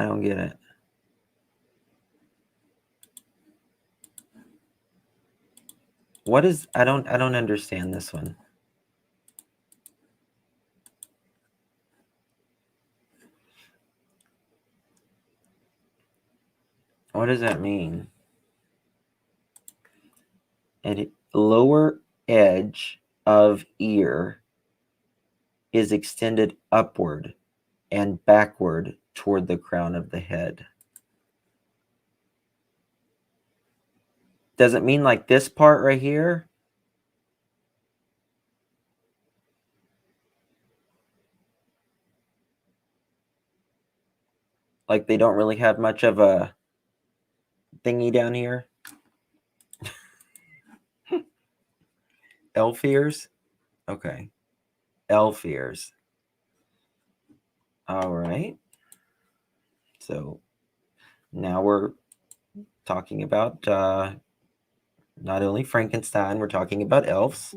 A: don't get it. What is, I don't understand this one. What does that mean? And lower edge of ear is extended upward and backward toward the crown of the head. Does it mean like this part right here? Like they don't really have much of a thingy down here? Elf ears? Okay. Elf ears. All right. So now we're talking about not only Frankenstein, we're talking about elves.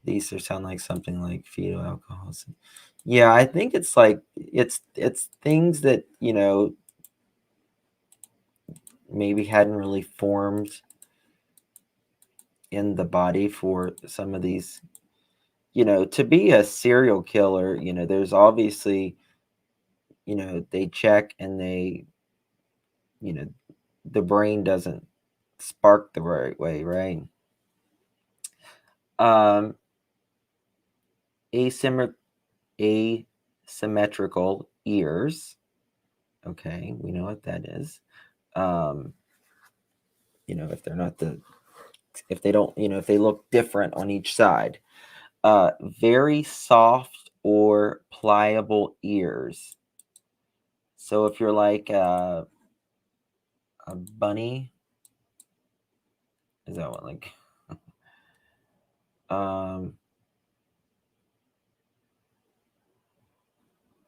A: These sound like something like fetal alcoholism. Yeah, I think it's like it's things that, you know, maybe hadn't really formed in the body for some of these, you know, to be a serial killer, you know, there's obviously, you know, they check and they, you know, the brain doesn't spark the right way, right? Asymmetrical ears. Okay, we know what that is. You know, if they're not if they don't, you know, if they look different on each side. Very soft or pliable ears. So if you're like a bunny, is that what like?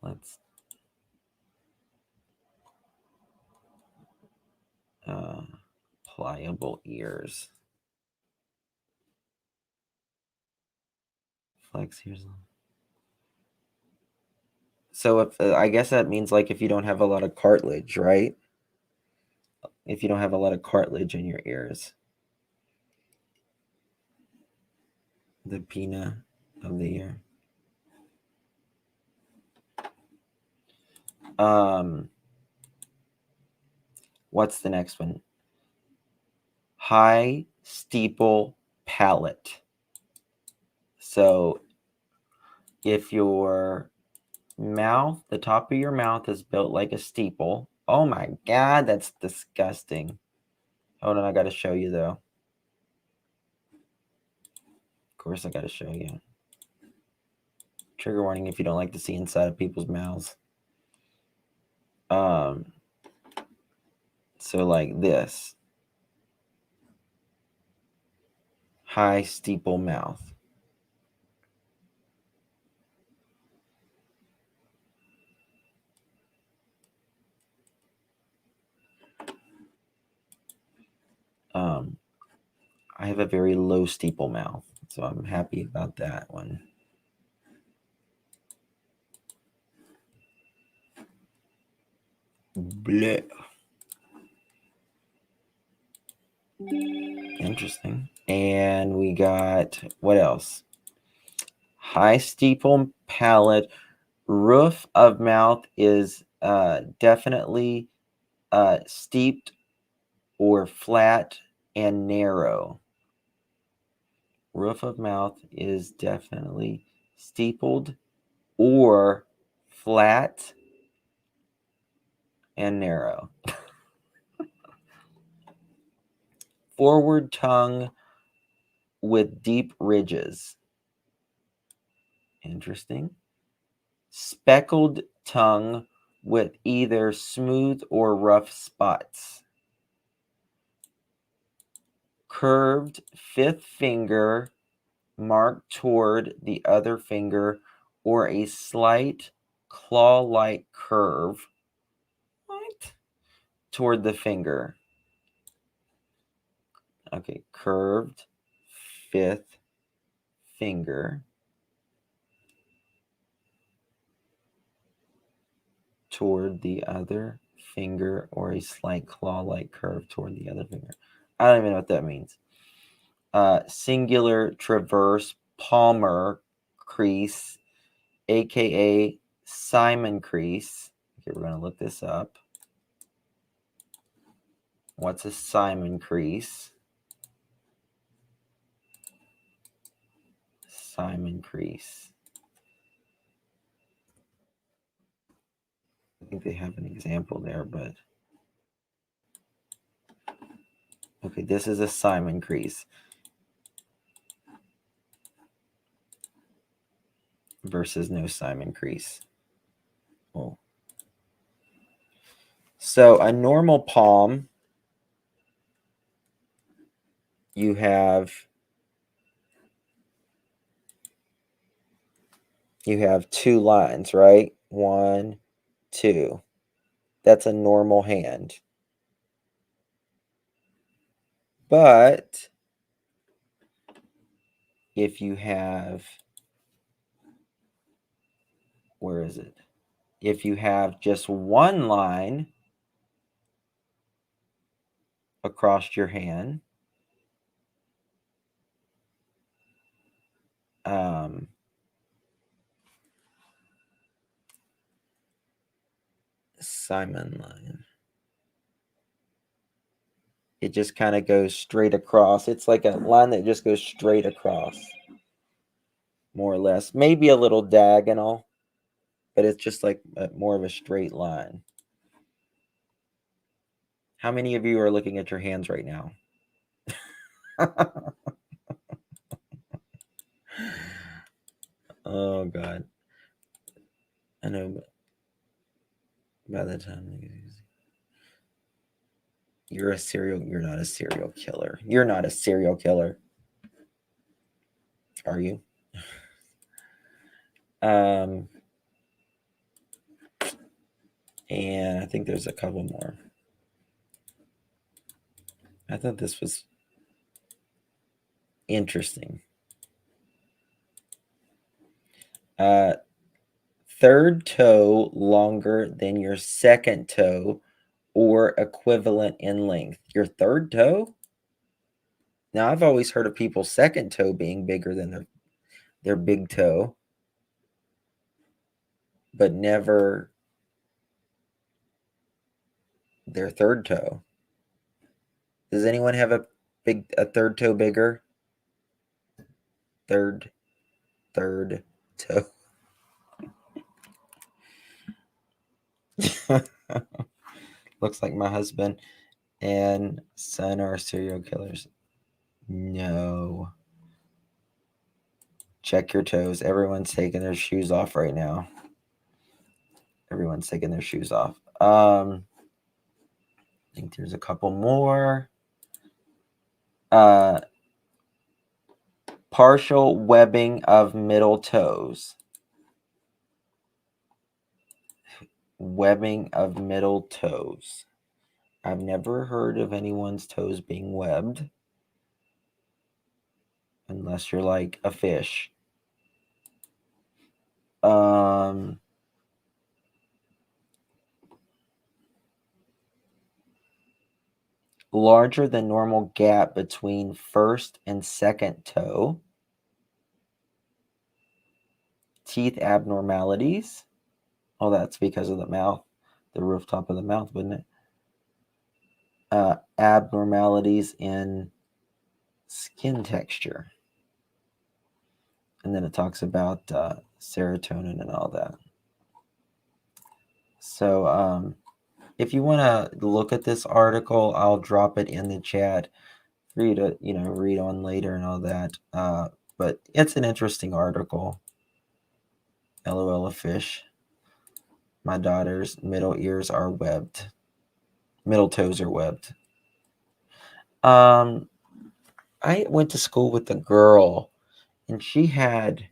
A: Let's pliable ears. Flex ears. So if I guess that means like if you don't have a lot of cartilage, right? If you don't have a lot of cartilage in your ears. The pinna of the ear. What's the next one? High steeple palate. So if your mouth, the top of your mouth is built like a steeple. Oh my God, that's disgusting. Hold on, I got to show you though. Of course, I got to show you. Trigger warning if you don't like to see inside of people's mouths. So like this. High steeple mouth. I have a very low steeple mouth, so I'm happy about that one. Blech. Interesting. And we got, what else? High steeple palate. Roof of mouth is definitely steeped or flat and narrow. Roof of mouth is definitely steepled or flat and narrow. Forward tongue with deep ridges. Interesting. speckled tongue with either smooth or rough spots. Curved fifth finger marked toward the other finger or a slight claw-like curve toward the finger. Okay, curved fifth finger toward the other finger or a slight claw-like curve toward the other finger. I don't even know what that means. Singular transverse palmar crease, aka Simon crease. Okay, we're going to look this up. What's a Simon crease? Simon crease. I think they have an example there, but okay, this is a Simon crease versus no Simon crease. Oh. So a normal palm, you have two lines, right? 1, 2. That's a normal hand. But if you have, where is it? If you have just one line across your hand, Simon line. It just kind of goes straight across. It's like a line that just goes straight across, more or less. Maybe a little diagonal, but it's just like more of a straight line. How many of you are looking at your hands right now? Oh, God. I know, but by the time you're not a serial killer. You're not a serial killer. Are you? And I think there's a couple more. I thought this was interesting. Third toe longer than your second toe or equivalent in length. Your third toe? Now, I've always heard of people's second toe being bigger than their big toe, but never their third toe. Does anyone have a third toe bigger? Third toe. Looks like my husband and son are serial killers. No. Check your toes. Everyone's taking their shoes off right now. Everyone's taking their shoes off. I think there's a couple more. Partial webbing of middle toes. Webbing of middle toes. I've never heard of anyone's toes being webbed. Unless you're like a fish. Larger than normal gap between first and second toe. Teeth abnormalities. Oh, that's because of the mouth, the rooftop of the mouth, wouldn't it? Abnormalities in skin texture. And then it talks about serotonin and all that. So if you want to look at this article, I'll drop it in the chat for you to, read on later and all that. But it's an interesting article. LOL a fish. My daughter's middle ears are webbed. Middle toes are webbed. I went to school with a girl, and she had,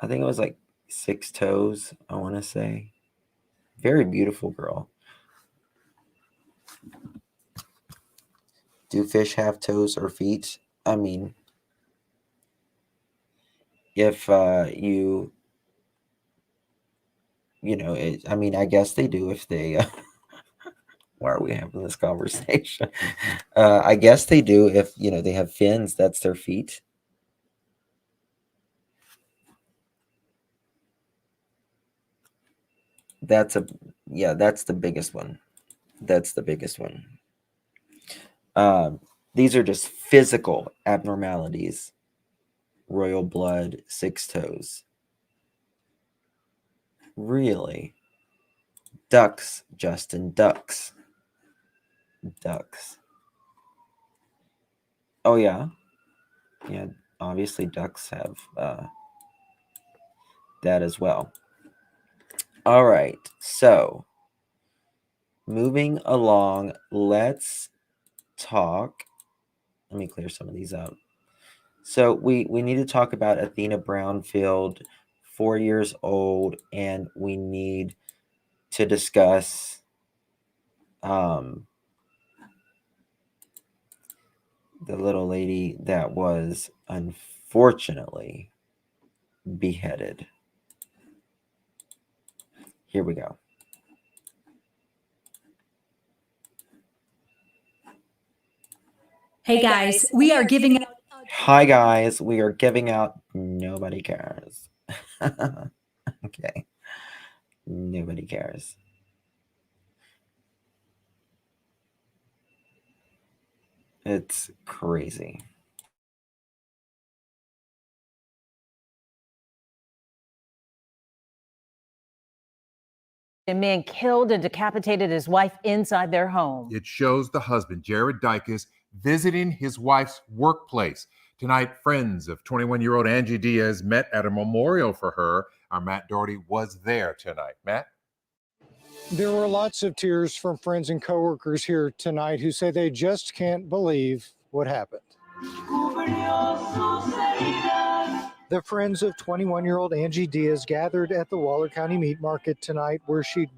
A: I think it was like 6 toes, I want to say. Very beautiful girl. Do fish have toes or feet? I mean, if I mean, I guess they do if they. Why are we having this conversation? I guess they do if they have fins. That's their feet. That's the biggest one. That's the biggest one. These are just physical abnormalities. Royal blood, 6 toes. Really? Ducks, Justin, ducks. Ducks. Oh, yeah. Yeah, obviously ducks have that as well. All right, so moving along, let's talk. Let me clear some of these up. So we need to talk about Athena Brownfield, 4 years old, and we need to discuss the little lady that was unfortunately beheaded. Here we go.
K: Hey guys, we are giving out.
A: Hi guys, we are giving out. Nobody cares. Okay. Nobody cares. It's crazy.
D: A man killed and decapitated his wife inside their home.
L: It shows the husband, Jared Dykes, visiting his wife's workplace. Tonight, friends of 21-year-old Angie Diaz met at a memorial for her. Our Matt Doherty was there tonight. Matt?
M: There were lots of tears from friends and coworkers here tonight who say they just can't believe what happened. The friends of 21-year-old Angie Diaz gathered at the Waller County Meat Market tonight where she'd...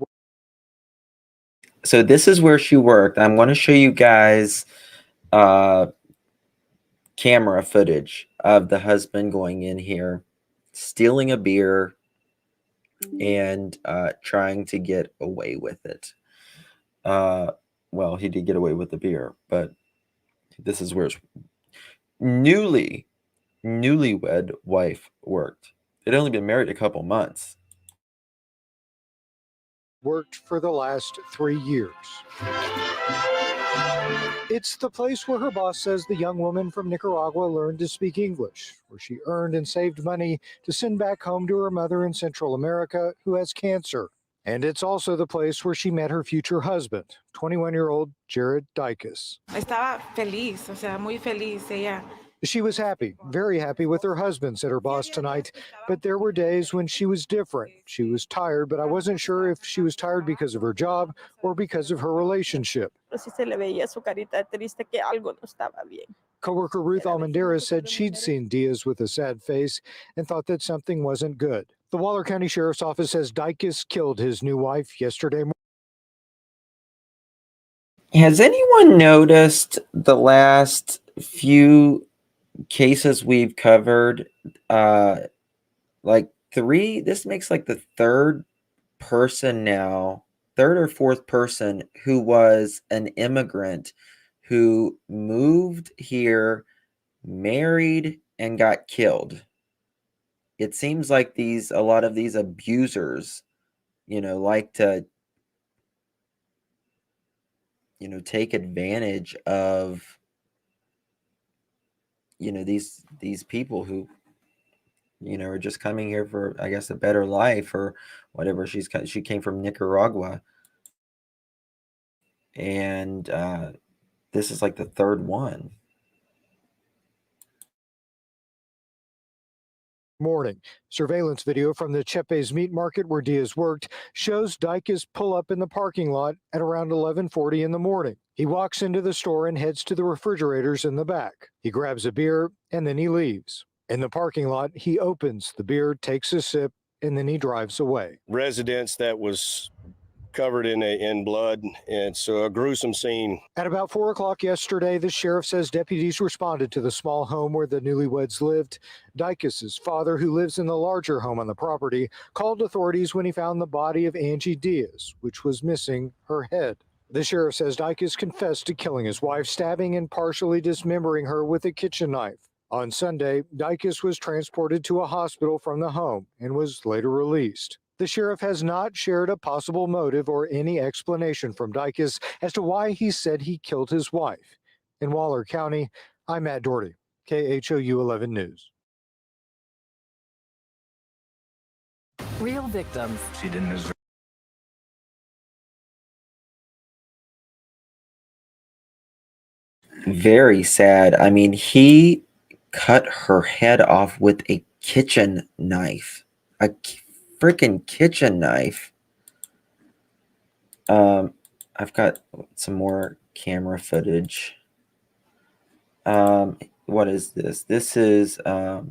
A: So this is where she worked. I'm going to show you guys camera footage of the husband going in here, stealing a beer, and trying to get away with it. Well, he did get away with the beer, but this is where his newlywed wife worked. They'd only been married a couple months.
M: Worked for the last 3 years. It's the place where her boss says the young woman from Nicaragua learned to speak English, where she earned and saved money to send back home to her mother in Central America who has cancer. And it's also the place where she met her future husband, 21-year-old Jared Dykes.
N: Estaba feliz, o sea, muy feliz ella.
M: She was happy, very happy with her husband, said her boss tonight. But there were days when she was different. She was tired, but I wasn't sure if she was tired because of her job or because of her relationship. Coworker Ruth Almendarez said she'd seen Diaz with a sad face and thought that something wasn't good. The Waller County Sheriff's Office says Dykes killed his new wife yesterday morning.
A: Has anyone noticed the last few cases we've covered? Like 3, this makes like the third person now, third or fourth person who was an immigrant who moved here, married, and got killed. It seems like a lot of these abusers, like to, take advantage of, these people who, are just coming here for, I guess, a better life or whatever. She came from Nicaragua, and this is like the third one.
M: morning. Surveillance video from the Chepe's meat market where Diaz worked shows Dicus pull up in the parking lot at around 11:40 in the morning. He walks into the store and heads to the refrigerators in the back. He grabs a beer and then he leaves. In the parking lot, he opens the beer, takes a sip, and then he drives away.
O: Residence that was covered in blood. It's a gruesome scene.
M: At about 4 o'clock yesterday, the sheriff says deputies responded to the small home where the newlyweds lived. Dicus's father, who lives in the larger home on the property, called authorities when he found the body of Angie Diaz, which was missing her head. The sheriff says Dicus confessed to killing his wife, stabbing and partially dismembering her with a kitchen knife. On Sunday, Dicus was transported to a hospital from the home and was later released. The sheriff has not shared a possible motive or any explanation from Dicus as to why he said he killed his wife. In Waller County, I'm Matt Doherty, KHOU 11 News.
P: Real victims.
Q: She didn't deserve.
A: Very sad. I mean, he cut her head off with a kitchen knife. A freaking kitchen knife. I've got some more camera footage. What is this? This is oh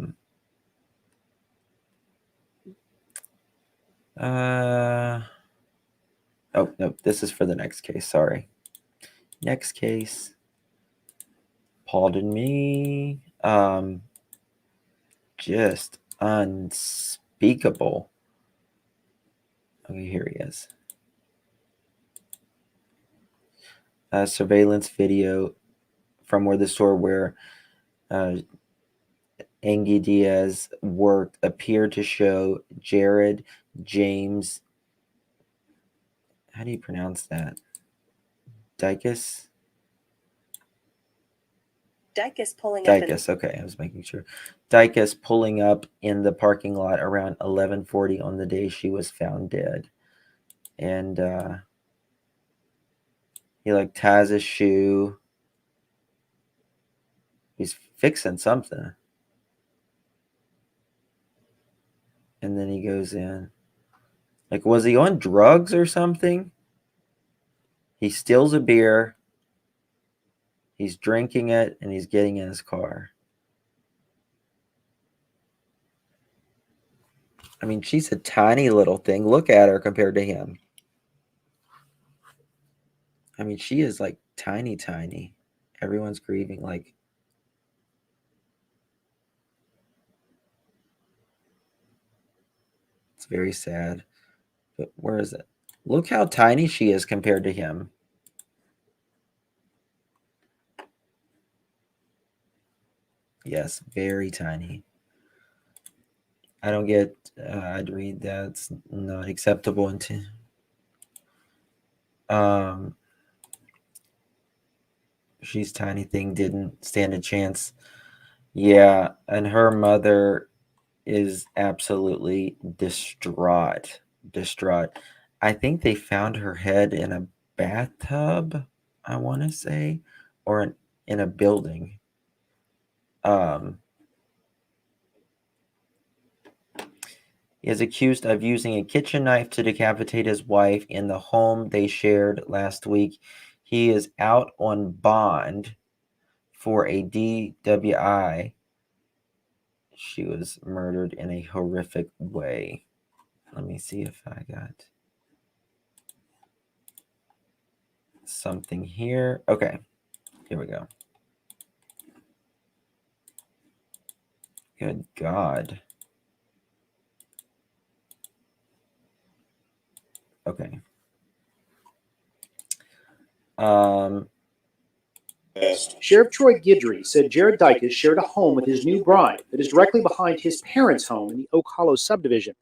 A: no, this is for the next case. Sorry. Next case. Pardon me. Just unspeakable. Okay, here he is. Surveillance video from where the store where Angie Diaz worked appeared to show Jared James. How do you pronounce that? Dicus?
R: Dicus pulling up.
A: Dicus, okay, I was making sure. Dicus pulling up in the parking lot around 11:40 on the day she was found dead. And he like ties his shoe. He's fixing something. And then he goes in. Like, was he on drugs or something? He steals a beer. He's drinking it, and he's getting in his car. I mean, she's a tiny little thing. Look at her compared to him. I mean, she is like tiny, tiny. Everyone's grieving. Like, it's very sad. But where is it? Look how tiny she is compared to him. Yes, very tiny. I don't get, I'd read that's not acceptable until, she's tiny thing didn't stand a chance. Yeah, and her mother is absolutely distraught. I think they found her head in a bathtub, I want to say, or in a building. He is accused of using a kitchen knife to decapitate his wife in the home they shared last week. He is out on bond for a DWI. She was murdered in a horrific way. Let me see if I got something here. Okay, here we go. Good God. Okay.
S: Sheriff Troy Guidry said Jared Dicus shared a home with his new bride that is directly behind his parents' home in the Oak Hollow subdivision.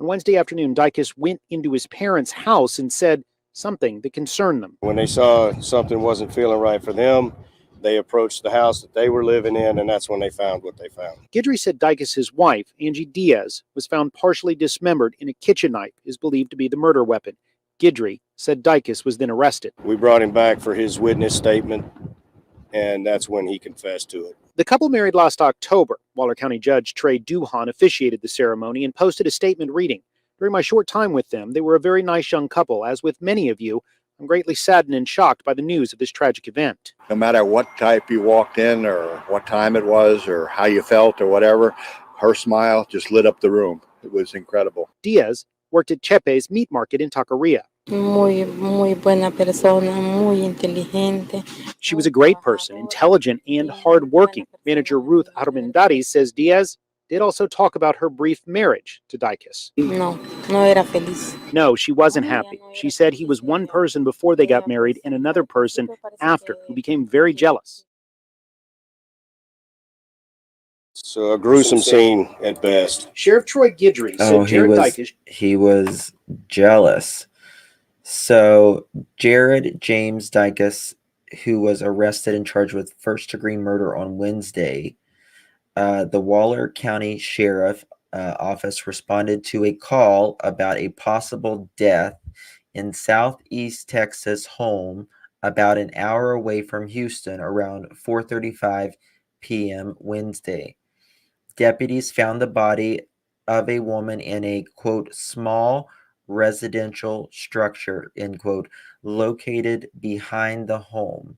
S: On Wednesday afternoon, Dicus went into his parents' house and said something that concerned them.
O: When they saw something wasn't feeling right for them, they approached the house that they were living in, and that's when they found what they found.
S: Guidry said Dicus's wife, Angie Diaz, was found partially dismembered in a kitchen knife is believed to be the murder weapon. Guidry said Dicus was then arrested.
O: We brought him back for his witness statement, and that's when he confessed to it.
S: The couple married last October. Waller County Judge Trey Duhan officiated the ceremony and posted a statement reading, "During my short time with them, they were a very nice young couple. As with many of you, I'm greatly saddened and shocked by the news of this tragic event."
Q: No matter what type you walked in or what time it was or how you felt or whatever, her smile just lit up the room. It was incredible.
S: Diaz worked at Chepe's meat market in Taqueria.
T: Muy buena persona, muy inteligente.
S: She was a great person, intelligent and hardworking. Manager Ruth Armendariz says Diaz did also talk about her brief marriage to Dicus.
T: No era feliz.
S: No, she wasn't happy. She said he was one person before they got married and another person after, who became very jealous.
O: So a gruesome scene at best.
S: Sheriff Troy Guidry said Jared Dicus.
A: He was jealous. So Jared James Dicus, who was arrested and charged with first-degree murder on Wednesday, the Waller County Sheriff Office responded to a call about a possible death in Southeast Texas home about an hour away from Houston around 4:35 p.m. Wednesday. Deputies found the body of a woman in a, quote, small residential structure, end quote, located behind the home.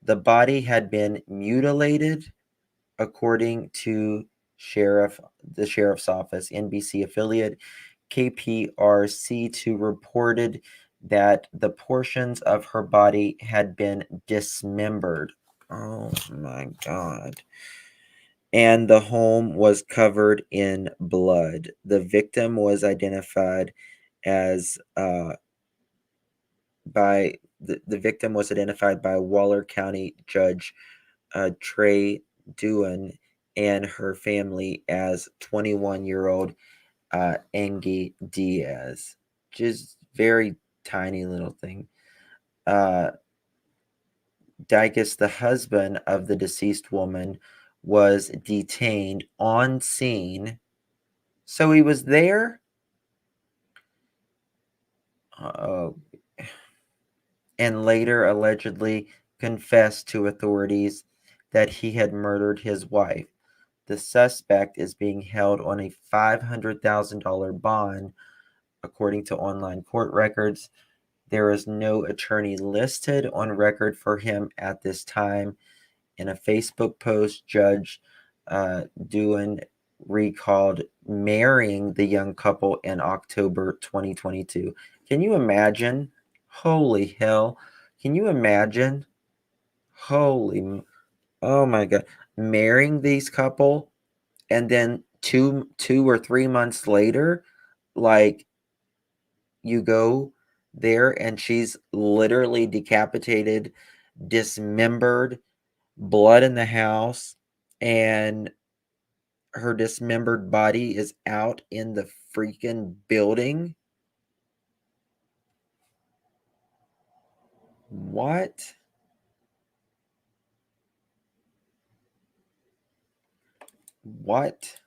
A: The body had been mutilated, according to the sheriff's office. NBC affiliate KPRC2 reported that the portions of her body had been dismembered. Oh my God. And the home was covered in blood. The victim was identified as by Waller County Judge Trey Duhan and her family as 21-year-old Angie Diaz. Just very tiny little thing. Dicus, the husband of the deceased woman, was detained on scene. So he was there. And later allegedly confessed to authorities that he had murdered his wife. The suspect is being held on a $500,000 bond, according to online court records. There is no attorney listed on record for him at this time. In a Facebook post, Judge Duhan recalled marrying the young couple in October 2022. Can you imagine? Holy hell. Can you imagine? Oh my God. Marrying these couple and then two or 3 months later, like, you go there and she's literally decapitated, dismembered, blood in the house, and her dismembered body is out in the freaking building. What? What?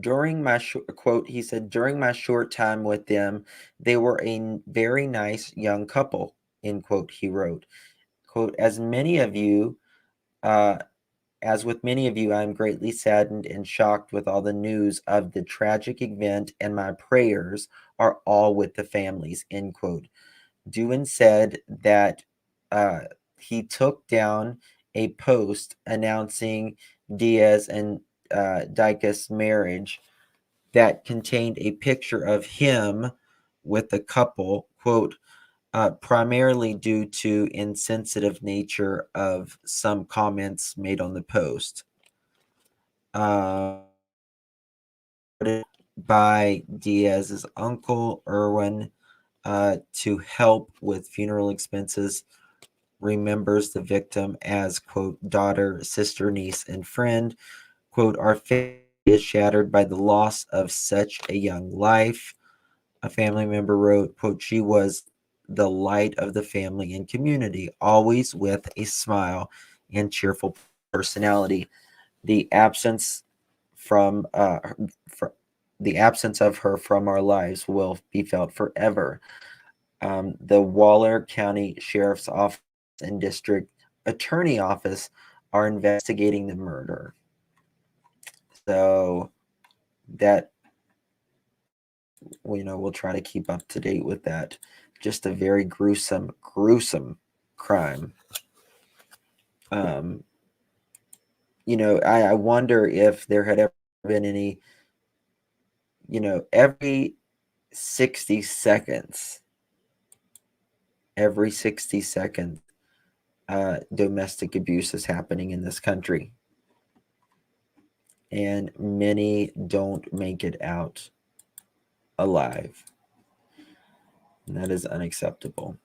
A: During my quote, he said, during my short time with them, they were a very nice young couple, end quote, he wrote. Quote, as with many of you, I am greatly saddened and shocked with all the news of the tragic event, and my prayers are all with the families, end quote. Duhan said that he took down a post announcing Diaz and Dicus' marriage that contained a picture of him with the couple, quote, primarily due to insensitive nature of some comments made on the post. By Diaz's uncle, Erwin, to help with funeral expenses, remembers the victim as, quote, daughter, sister, niece, and friend. Quote, our family is shattered by the loss of such a young life. A family member wrote, quote, she was the light of the family and community, always with a smile and cheerful personality. The absence of her from our lives will be felt forever. The Waller County Sheriff's Office and District Attorney Office are investigating the murder. So that, we'll try to keep up to date with that. Just a very gruesome crime. I wonder if there had ever been any, every 60 seconds, domestic abuse is happening in this country. And many don't make it out alive. And that is unacceptable.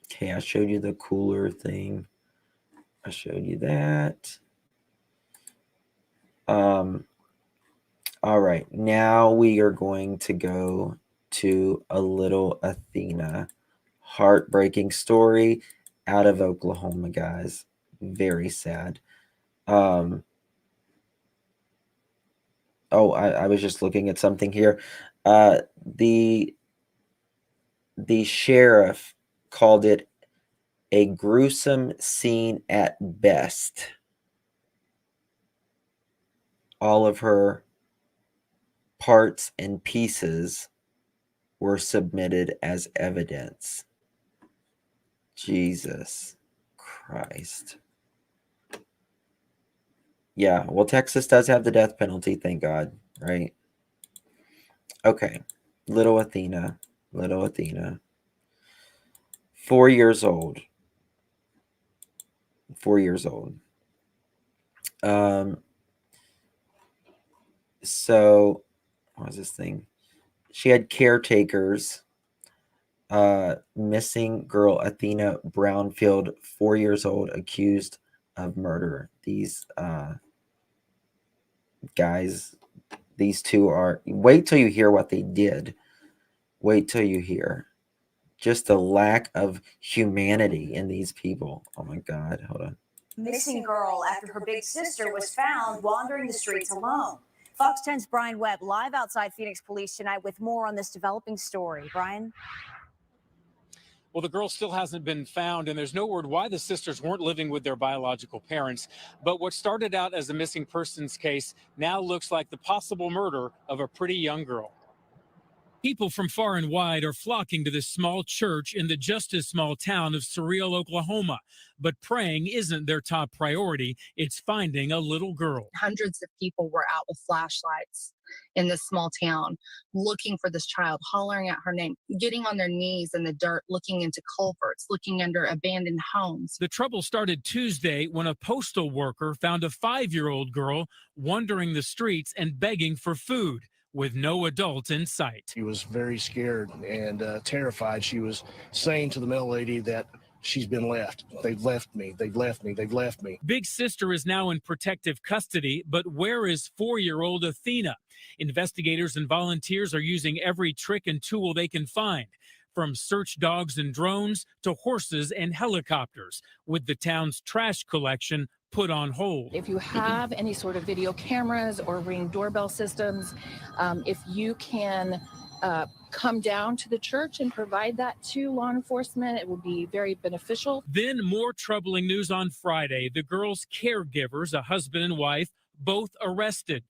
A: Okay, I showed you the cooler thing. I showed you that. All right, now we are going to go to a little Athena. Heartbreaking story out of Oklahoma, guys. Very sad. I was just looking at something here. The sheriff called it a gruesome scene at best. All of her parts and pieces were submitted as evidence. Jesus Christ. Yeah, well, Texas does have the death penalty, thank God, right? Okay, little Athena. 4 years old. So what was this thing? She had caretakers. Missing girl Athena Brownfield, 4 years old, accused of murder. These guys, these two are. Wait till you hear what they did. Wait till you hear. Just the lack of humanity in these people. Oh my God, hold on.
U: Missing girl after her big sister was found wandering the streets alone. Fox 10's Brian Webb live outside Phoenix Police tonight with more on this developing story. Brian?
V: Well, the girl still hasn't been found, and there's no word why the sisters weren't living with their biological parents. But what started out as a missing persons case now looks like the possible murder of a pretty young girl. People from far and wide are flocking to this small church in the just as small town of Surreal, Oklahoma. But praying isn't their top priority. It's finding a little girl.
W: Hundreds of people were out with flashlights in this small town looking for this child, hollering out her name, getting on their knees in the dirt, looking into culverts, looking under abandoned homes.
V: The trouble started Tuesday when a postal worker found a 5-year-old girl wandering the streets and begging for food, with no adult in sight.
X: She was very scared and terrified. She was saying to the mail lady that she's been left. They've left me. They've left me. They've left me.
V: Big sister is now in protective custody, but where is 4-year-old Athena? Investigators and volunteers are using every trick and tool they can find, from search dogs and drones to horses and helicopters, with the town's trash collection put on hold.
Y: If you have any sort of video cameras or Ring doorbell systems, if you can come down to the church and provide that to law enforcement, it will be very beneficial.
V: Then more troubling news on Friday. The girl's caregivers, a husband and wife, both arrested.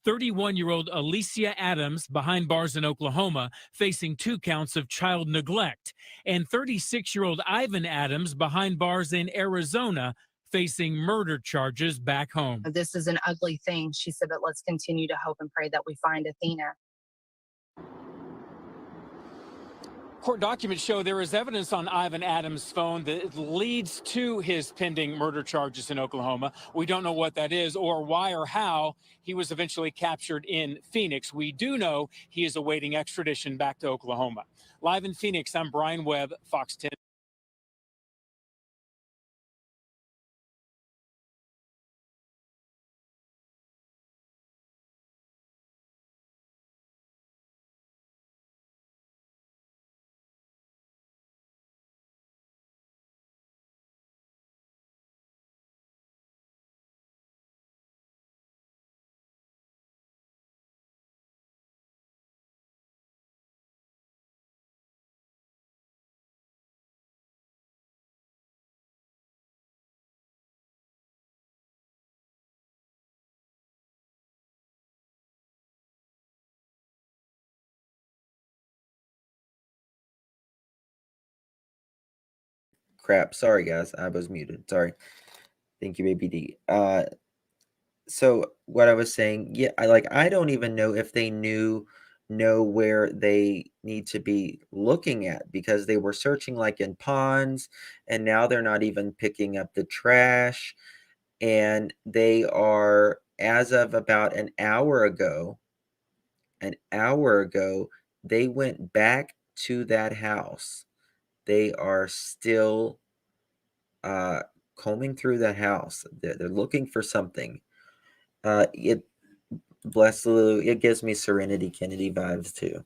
V: 31-year-old Alicia Adams, behind bars in Oklahoma, facing 2 counts of child neglect. And 36-year-old Ivan Adams, behind bars in Arizona, facing murder charges back home.
W: This is an ugly thing, she said, but let's continue to hope and pray that we find Athena.
V: Court documents show there is evidence on Ivan Adams' phone that leads to his pending murder charges in Oklahoma. We don't know what that is or why or how he was eventually captured in Phoenix. We do know he is awaiting extradition back to Oklahoma. Live in Phoenix, I'm Brian Webb, Fox 10.
A: crap. Sorry, guys. I was muted. Sorry. Thank you, baby D. So what I was saying, yeah, I don't even know if they know where they need to be looking at, because they were searching like in ponds, and now they're not even picking up the trash. And they are, as of about an hour ago, they went back to that house. They are still combing through that house. They're looking for something. It Bless Lulu, it gives me Serenity Kennedy vibes too.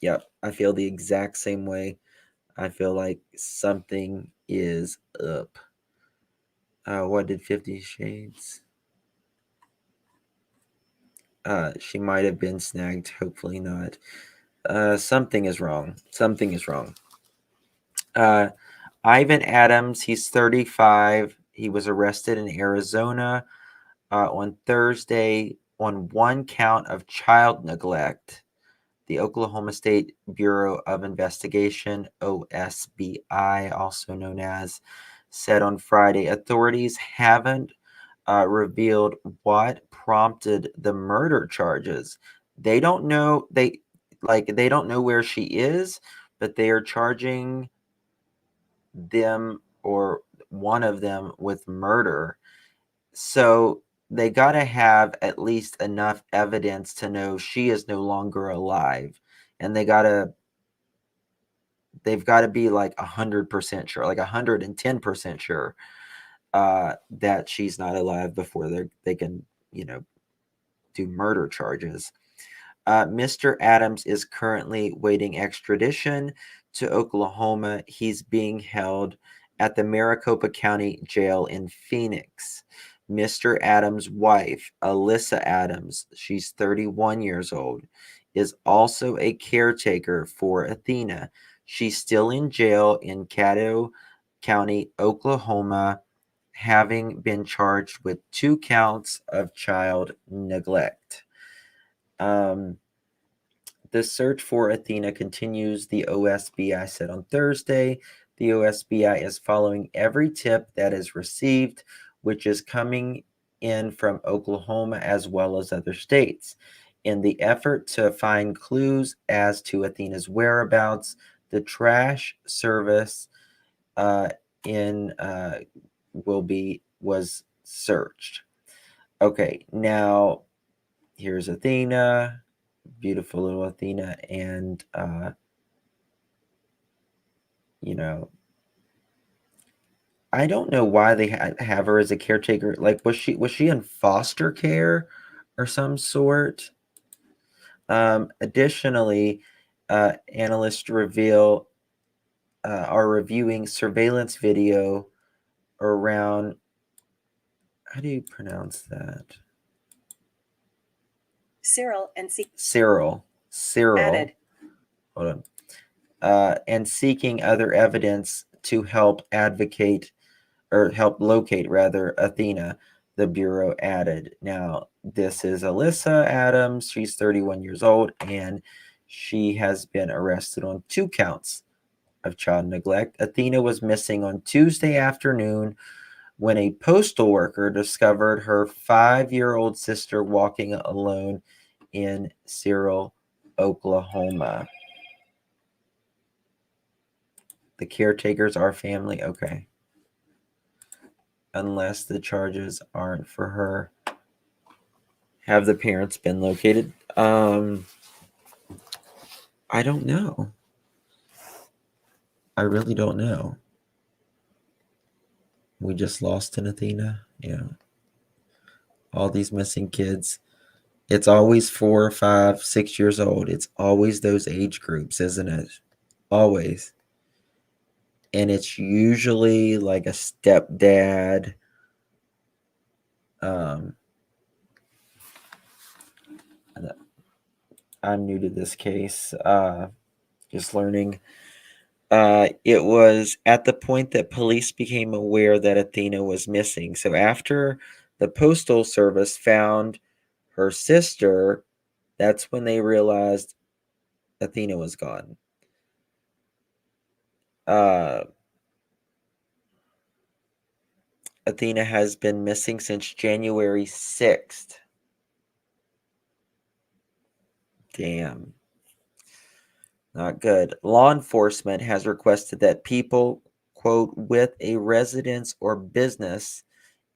A: Yep, I feel the exact same way. I feel like something is up. What did 50 Shades? She might have been snagged. Hopefully not. Something is wrong. Something is wrong. Ivan Adams, he's 35. He was arrested in Arizona on Thursday on one count of child neglect. The Oklahoma State Bureau of Investigation, OSBI, also known as, said on Friday authorities haven't revealed what prompted the murder charges. They don't know they don't know where she is, but they are charging them, or one of them, with murder. So they got to have at least enough evidence to know she is no longer alive, and they've got to be like 100% sure, like 110% sure that she's not alive before they can do murder charges. Mr. Adams is currently waiting extradition to Oklahoma. He's being held at the Maricopa County Jail in Phoenix. Mr. Adams' wife, Alyssa Adams, she's 31 years old, is also a caretaker for Athena. She's still in jail in Caddo County, Oklahoma, having been charged with 2 counts of child neglect. The search for Athena continues, the OSBI said on Thursday. The OSBI is following every tip that is received, which is coming in from Oklahoma as well as other states. In the effort to find clues as to Athena's whereabouts, the trash service was searched. Okay, now here's Athena, beautiful little Athena, and I don't know why they have her as a caretaker. Like, was she in foster care or some sort? Additionally, analysts are reviewing surveillance video around. How do you pronounce that?
R: Cyril.
A: Cyril. Hold on. And seeking other evidence to help locate Athena, the Bureau added. Now, this is Alyssa Adams. She's 31 years old, and she has been arrested on 2 counts of child neglect. Athena was missing on Tuesday afternoon when a postal worker discovered her 5-year-old sister walking alone in Cyril, Oklahoma. The caretakers are family. Okay. Unless the charges aren't for her. Have the parents been located? I don't know. I really don't know. We just lost an Athena. Yeah. All these missing kids. It's always 4, 5, 6 years old. It's always those age groups, isn't it? Always. And it's usually like a stepdad. I'm new to this case. Just learning. It was at the point that police became aware that Athena was missing. So after the Postal Service found her sister, that's when they realized Athena was gone. Athena has been missing since January 6th. Damn. Not good. Law enforcement has requested that people, quote, with a residence or business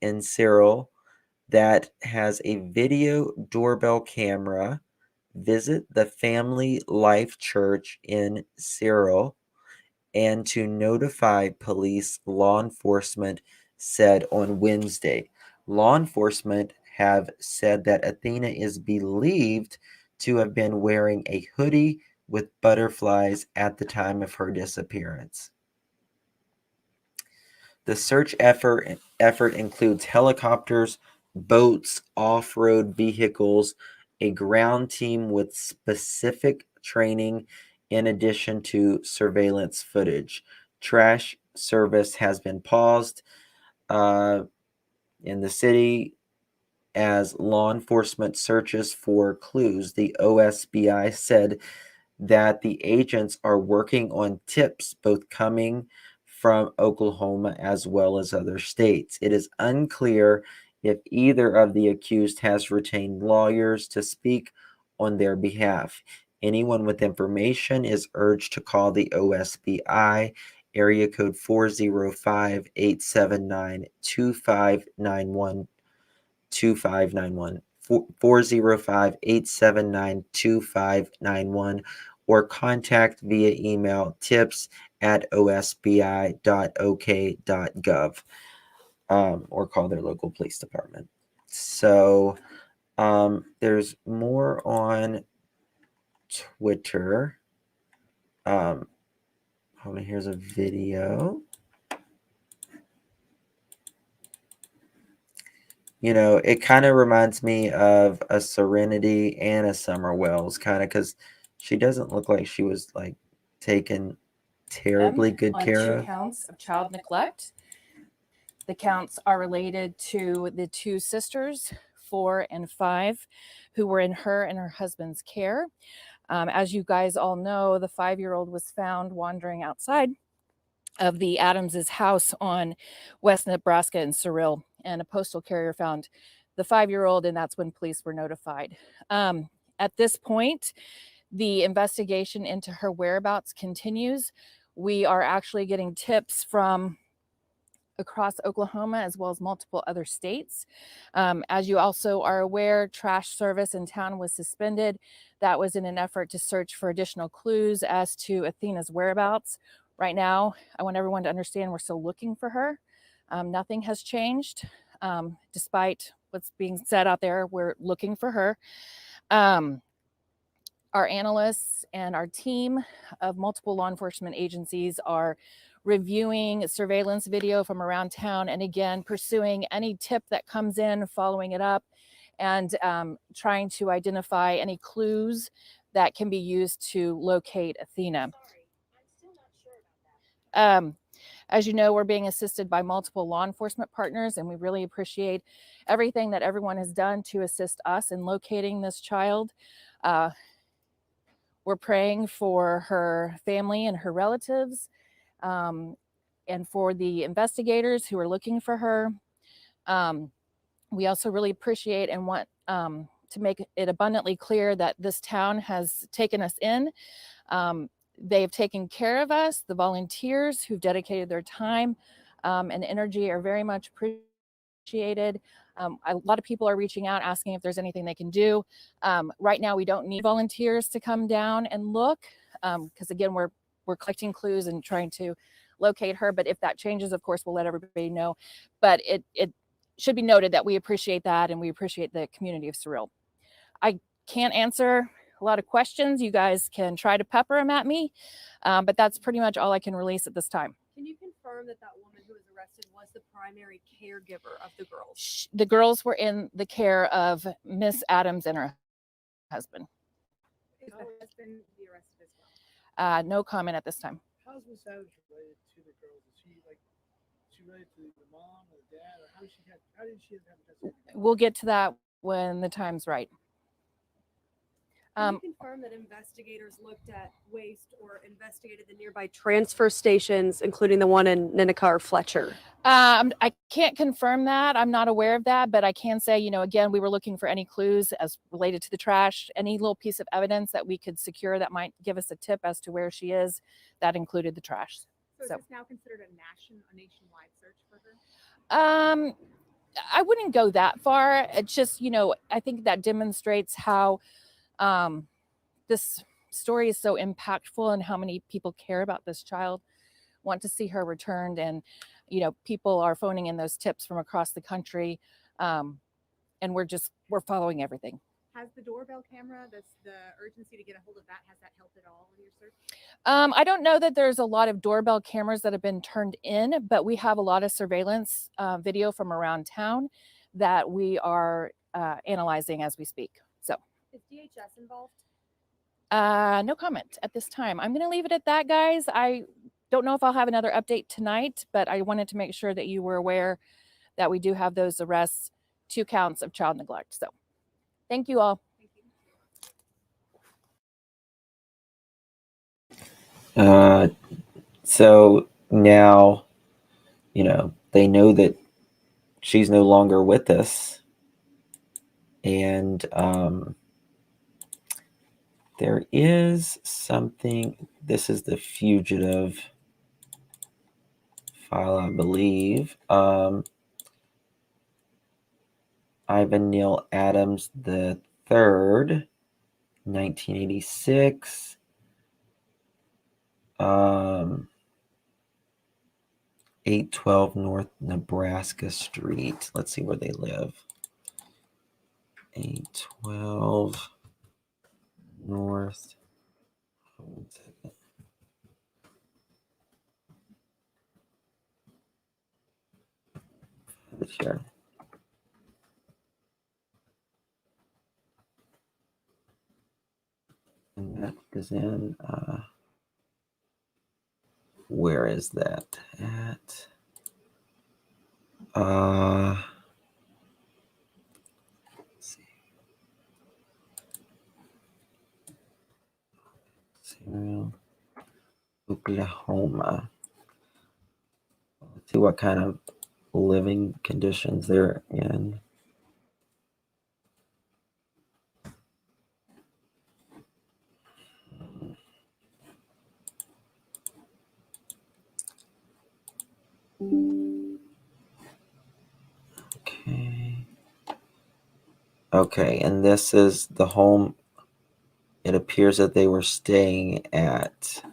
A: in Cyril that has a video doorbell camera visit the Family Life Church in Cyril and to notify police, law enforcement said on Wednesday. Law enforcement have said that Athena is believed to have been wearing a hoodie with butterflies at the time of her disappearance. The search effort includes helicopters, boats, off-road vehicles, a ground team with specific training, in addition to surveillance footage. Trash service has been paused in the city as law enforcement searches for clues. The OSBI said that the agents are working on tips both coming from Oklahoma as well as other states. It is unclear if either of the accused has retained lawyers to speak on their behalf. Anyone with information is urged to call the OSBI area code 405-879-2591 2591 405-879-2591 or contact via email tips@osbi.ok.gov or call their local police department. So there's more on Twitter. Hold on, here's a video. You know, it kind of reminds me of a Serenity and a Summer Wells, kind of, because she doesn't look like she was like taken terribly good
Y: on
A: care
Y: 2
A: of.
Y: counts of child neglect. The counts are related to the 2 sisters, 4 and 5, who were in her and her husband's care. As you guys all know, the 5-year-old was found wandering outside of the Adams's house on West Nebraska and Cyril, and a postal carrier found the 5-year-old, and that's when police were notified. At this point, the investigation into her whereabouts continues. We are actually getting tips from across Oklahoma as well as multiple other states. As you also are aware, trash service in town was suspended. That was in an effort to search for additional clues as to Athena's whereabouts. Right now, I want everyone to understand we're still looking for her. Nothing has changed. Despite what's being said out there, we're looking for her. Our analysts and our team of multiple law enforcement agencies are reviewing surveillance video from around town and again pursuing any tip that comes in, following it up, and trying to identify any clues that can be used to locate Athena. As you know, we're being assisted by multiple law enforcement partners, and we really appreciate everything that everyone has done to assist us in locating this child. We're praying for her family and her relatives, and for the investigators who are looking for her. We also really appreciate and want to make it abundantly clear that this town has taken us in. They've taken care of us. The volunteers who've dedicated their time and energy are very much appreciated. A lot of people are reaching out asking if there's anything they can do. Right now, we don't need volunteers to come down and look because again, we're collecting clues and trying to locate her. But if that changes, of course, we'll let everybody know. But it should be noted that we appreciate that and we appreciate the community of Cyril. I can't answer a lot of questions. You guys can try to pepper them at me, but that's pretty much all I can release at this time.
B: Can you confirm that that woman who was arrested was the primary caregiver of the girls?
Y: The girls were in the care of Miss Adams and her husband.
B: Is the husband be arrested as well?
Y: No comment at this time.
C: How's Miss Adams related to the girls? Is she related to the mom or the dad, or how did she have a custody?
Y: We'll get to that when the time's right.
B: Can you confirm that investigators looked at waste or investigated the nearby transfer stations, including the one in Ninnekah or Fletcher?
Y: I can't confirm that. I'm not aware of that, but I can say, again, we were looking for any clues as related to the trash, any little piece of evidence that we could secure that might give us a tip as to where she is. That included the trash.
B: So is this now considered a nationwide search for her?
Y: I wouldn't go that far. It's just, I think that demonstrates how this story is so impactful and how many people care about this child, want to see her returned, and people are phoning in those tips from across the country, and we're following everything.
B: Has the doorbell camera, the urgency to get a hold of that, has that helped at all in your search?
Y: I don't know that there's a lot of doorbell cameras that have been turned in, but we have a lot of surveillance video from around town that we are analyzing as we speak. So
B: is DHS involved?
Y: No comment at this time. I'm going to leave it at that, guys. I don't know if I'll have another update tonight, but I wanted to make sure that you were aware that we do have those arrests, 2 counts of child neglect. So thank you all.
A: So now, they know that she's no longer with us. And there is something, this is the fugitive file, I believe. Ivan Neil Adams the third, 1986. 812 North Nebraska Street. Let's see where they live. 812 North. One second. Sure. And that is in, where is that at? Let's see. Oklahoma. Let's see what kind of living conditions they're in. Okay, and this is the home it appears that they were staying at,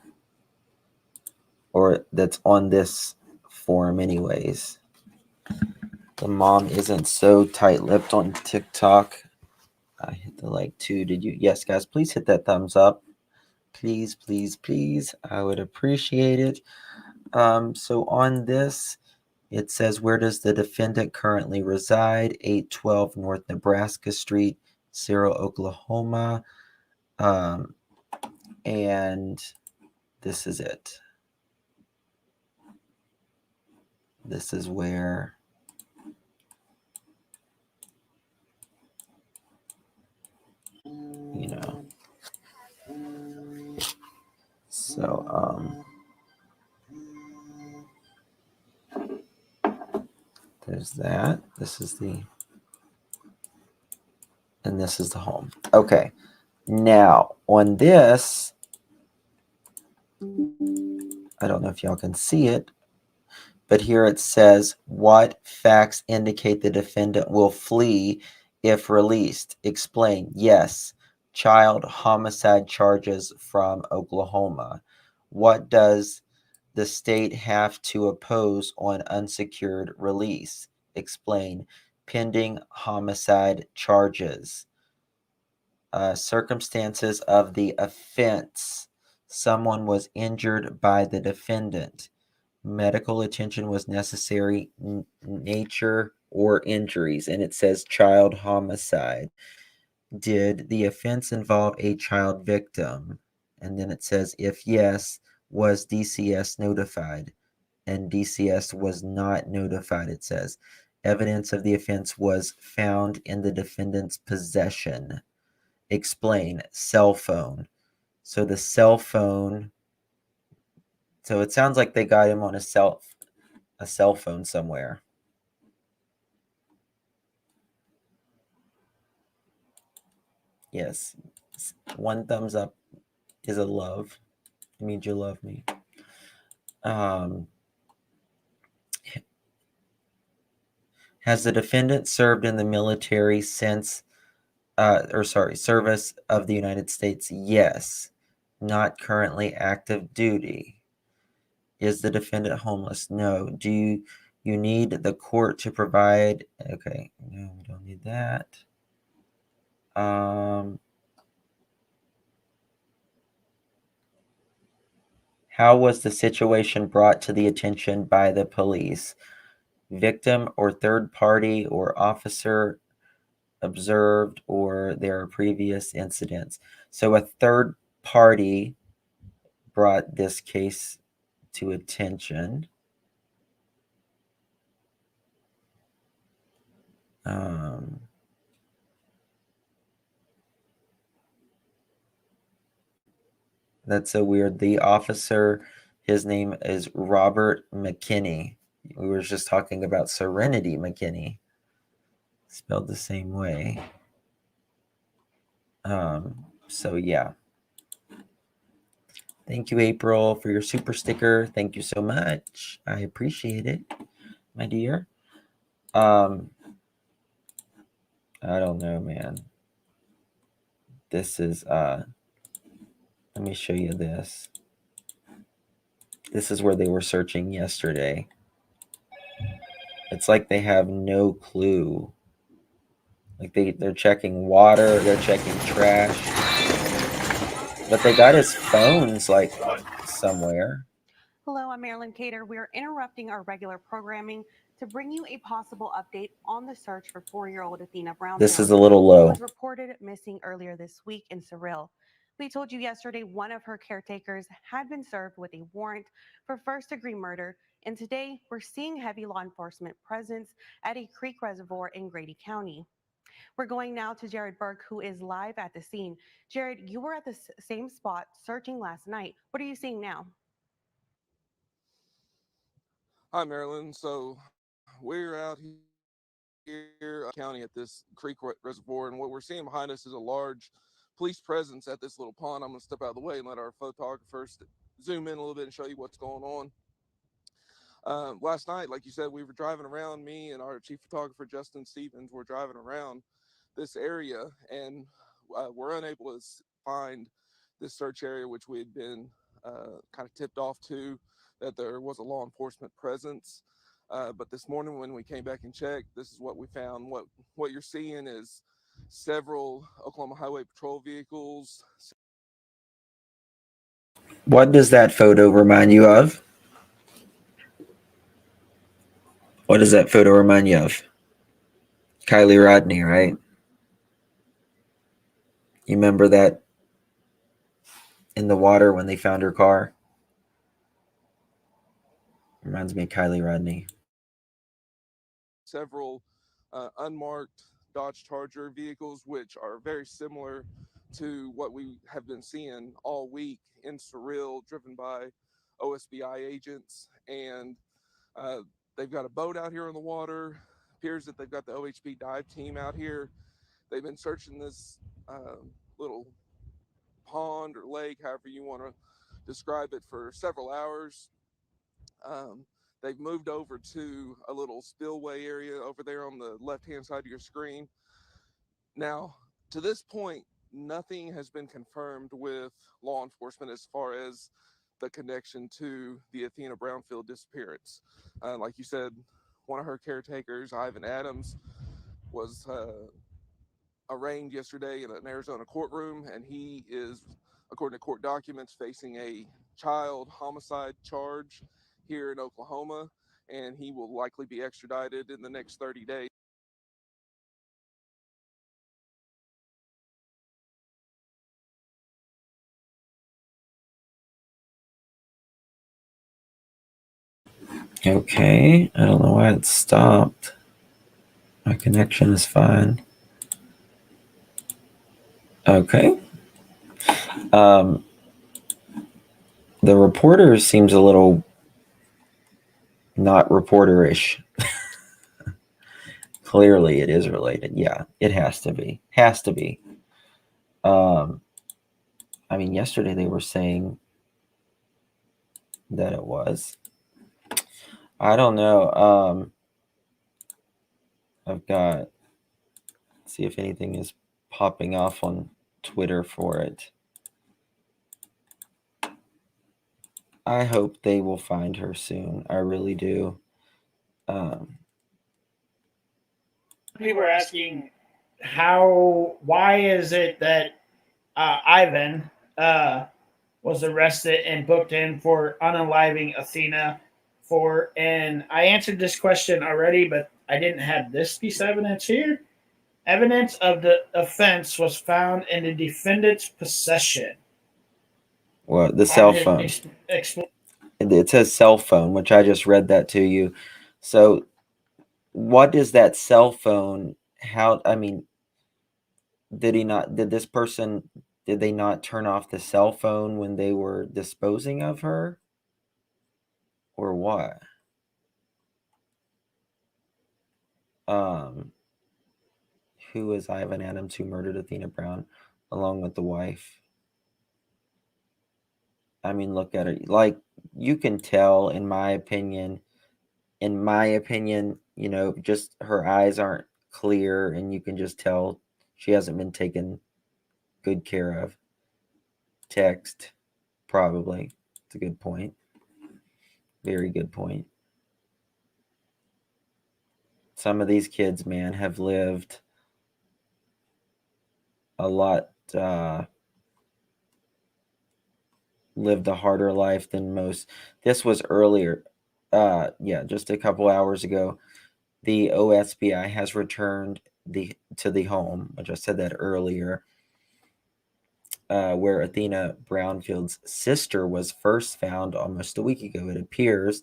A: or that's on this form anyways. The mom isn't so tight-lipped on TikTok. I hit the like too. Did you? Yes, guys, please hit that thumbs up. Please, please, please. I would appreciate it. So on this, it says, where does the defendant currently reside? 812 North Nebraska Street, Cyril, Oklahoma. And this is it. This is where so there's that. This is and this is the home. Okay. Now, on this, I don't know if y'all can see it, but here it says, what facts indicate the defendant will flee if released? Explain. Yes. Child homicide charges from Oklahoma. What does the state have to oppose on unsecured release? Explain. Pending homicide charges. Circumstances of the offense. Someone was injured by the defendant. Medical attention was necessary, nature or injuries. And it says child homicide. Did the offense involve a child victim? And then it says, if yes, was DCS notified? And DCS was not notified, it says. Evidence of the offense was found in the defendant's possession. explain. Cell phone. So the cell phone. So it sounds like they got him on a cell phone somewhere. Yes. One thumbs up is a love. It means you love me. Has the defendant served in the military since, service of the United States? Yes. Not currently active duty. Is the defendant homeless? No. Do you need the court to provide? Okay, no, we don't need that. How was the situation brought to the attention by the police? Victim or third party or officer observed or there are previous incidents. So a third party brought this case to attention. That's so weird. The officer, his name is Robert McKinney. We were just talking about Serenity McKinney, spelled the same way. So yeah. Thank you, April, for your super sticker. Thank you so much. I appreciate it, my dear. I don't know, man. This is let me show you this. This is where they were searching yesterday. It's like they have no clue. Like they're checking water, they're checking trash. But they got his phones like somewhere.
E: Hello, I'm Marilyn Cater. We're interrupting our regular programming to bring you a possible update on the search for 4-year-old Athena Brownfield.
A: This is a little low.
E: Who was reported missing earlier this week in Surreal. We told you yesterday one of her caretakers had been served with a warrant for first-degree murder, and today we're seeing heavy law enforcement presence at a creek reservoir in Grady County. We're going now to Jared Burke, who is live at the scene. Jared, you were at the same spot searching last night. What are you seeing now?
F: Hi, Marilyn. So we're out here county at this creek reservoir, and what we're seeing behind us is a large police presence at this little pond. I'm going to step out of the way and let our photographers zoom in a little bit and show you what's going on. Last night, like you said, we were driving around. Me and our chief photographer, Justin Stevens, were driving around this area, and we're unable to find this search area, which we had been kind of tipped off to, that there was a law enforcement presence. But this morning when we came back and checked, this is what we found. What you're seeing is several Oklahoma Highway Patrol vehicles.
A: What does that photo remind you of? What does that photo remind you of? Kylie Rodney, right? You remember that in the water when they found her car? Reminds me of Kylie Rodney.
F: Several unmarked Dodge Charger vehicles, which are very similar to what we have been seeing all week in Surreal, driven by OSBI agents. And they've got a boat out here on the water. Appears that they've got the OHP dive team out here. They've been searching this little pond or lake, however you want to describe it, for several hours. They've moved over to a little spillway area over there on the left-hand side of your screen. Now, to this point, nothing has been confirmed with law enforcement as far as the connection to the Athena Brownfield disappearance. Like you said, one of her caretakers, Ivan Adams, was arraigned yesterday in an Arizona courtroom, and he is, according to court documents, facing a child homicide charge here in Oklahoma, and he will likely be extradited in the next 30 days.
A: Okay, I don't know why it stopped. My connection is fine. Okay. The reporter seems a little not reporterish. Clearly, it is related. Yeah, it has to be. Has to be. I mean, yesterday they were saying that it was. I don't know. I've got. See if anything is popping off on Twitter for it. I hope they will find her soon. I really do.
G: People are asking why is it that Ivan was arrested and booked in for unaliving Athena and I answered this question already, but I didn't have this piece of evidence here. Evidence of the offense was found in the defendant's possession.
A: Well, the cell phone. It says cell phone, which I just read that to you. So, what does that cell phone? How? I mean, did he not? Did this person? Did they not turn off the cell phone when they were disposing of her, or what? Who is Ivan Adams who murdered Athena Brown along with the wife? I mean, look at it. Like, you can tell, in my opinion, just her eyes aren't clear and you can just tell she hasn't been taken good care of. Text, probably. It's a good point. Very good point. Some of these kids, man, have lived a lot, lived a harder life than most. This was earlier, just a couple hours ago. The OSBI has returned to the home, which I said that earlier, where Athena Brownfield's sister was first found almost a week ago. It appears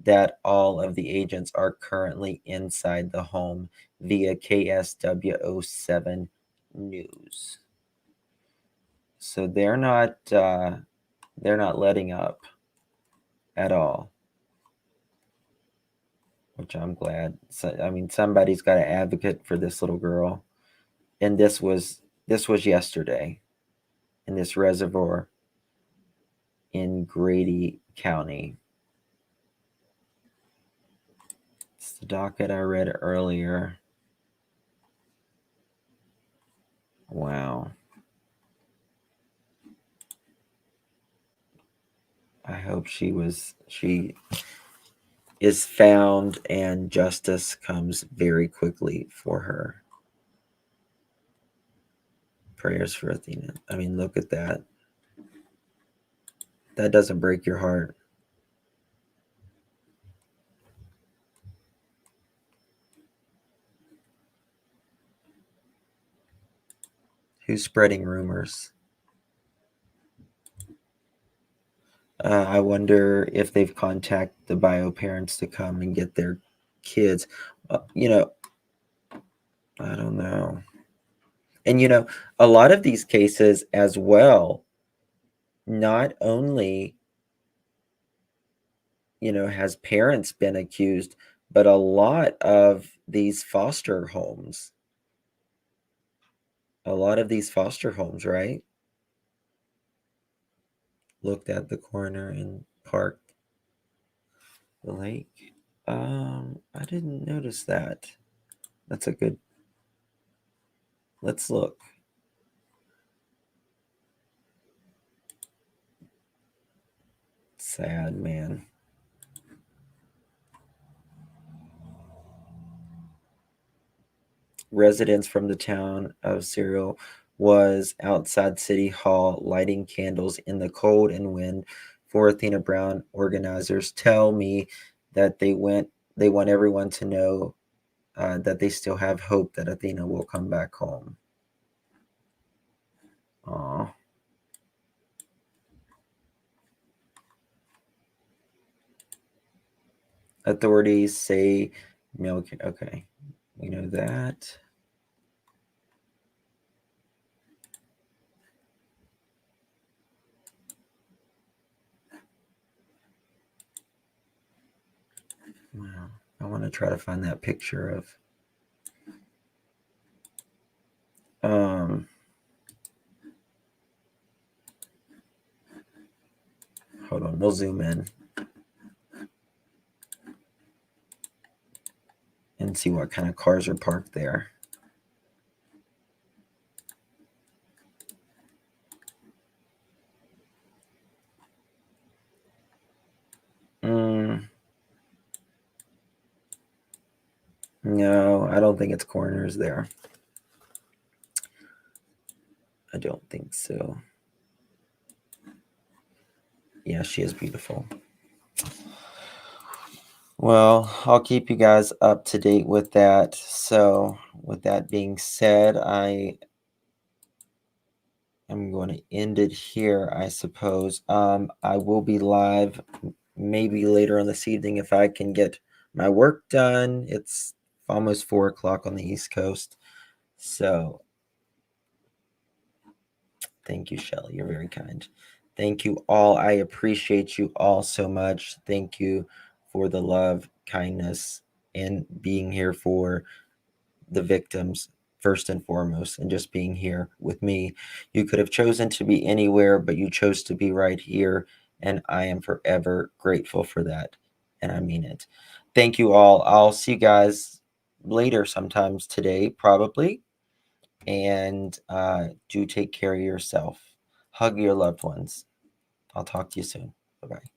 A: that all of the agents are currently inside the home via KSW07 News. So they're not letting up at all, which I'm glad. So, I mean, somebody's got to advocate for this little girl, and this was yesterday in this reservoir in Grady County. It's the docket I read earlier. Wow. I hope she is found and justice comes very quickly for her. Prayers for Athena. I mean, look at that. That doesn't break your heart. Who's spreading rumors? I wonder if they've contacted the bio parents to come and get their kids. I don't know. And a lot of these cases as well, not only has parents been accused, but a lot of these foster homes, right, looked at the coroner and parked the lake. I didn't notice that. That's a good. Let's look. Sad, man. Residents from the town of Cyril was outside City Hall lighting candles in the cold and wind for Athena Brown. Organizers tell me that they want everyone to know that they still have hope that Athena will come back home. Aw. Authorities say milk. Okay, we know that. Wow. I want to try to find that picture of hold on, we'll zoom in and see what kind of cars are parked there. No, I don't think it's corners there. I don't think so. Yeah, she is beautiful. Well, I'll keep you guys up to date with that. So, with that being said, I am going to end it here, I suppose. I will be live maybe later on this evening if I can get my work done. It's almost 4 o'clock on the East Coast. So, thank you, Shelly. You're very kind. Thank you all. I appreciate you all so much. Thank you for the love, kindness, and being here for the victims first and foremost, and just being here with me. You could have chosen to be anywhere, but you chose to be right here, and I am forever grateful for that, and I mean it. Thank you all. I'll see you guys later sometimes today, probably, and do take care of yourself. Hug your loved ones. I'll talk to you soon. Bye-bye.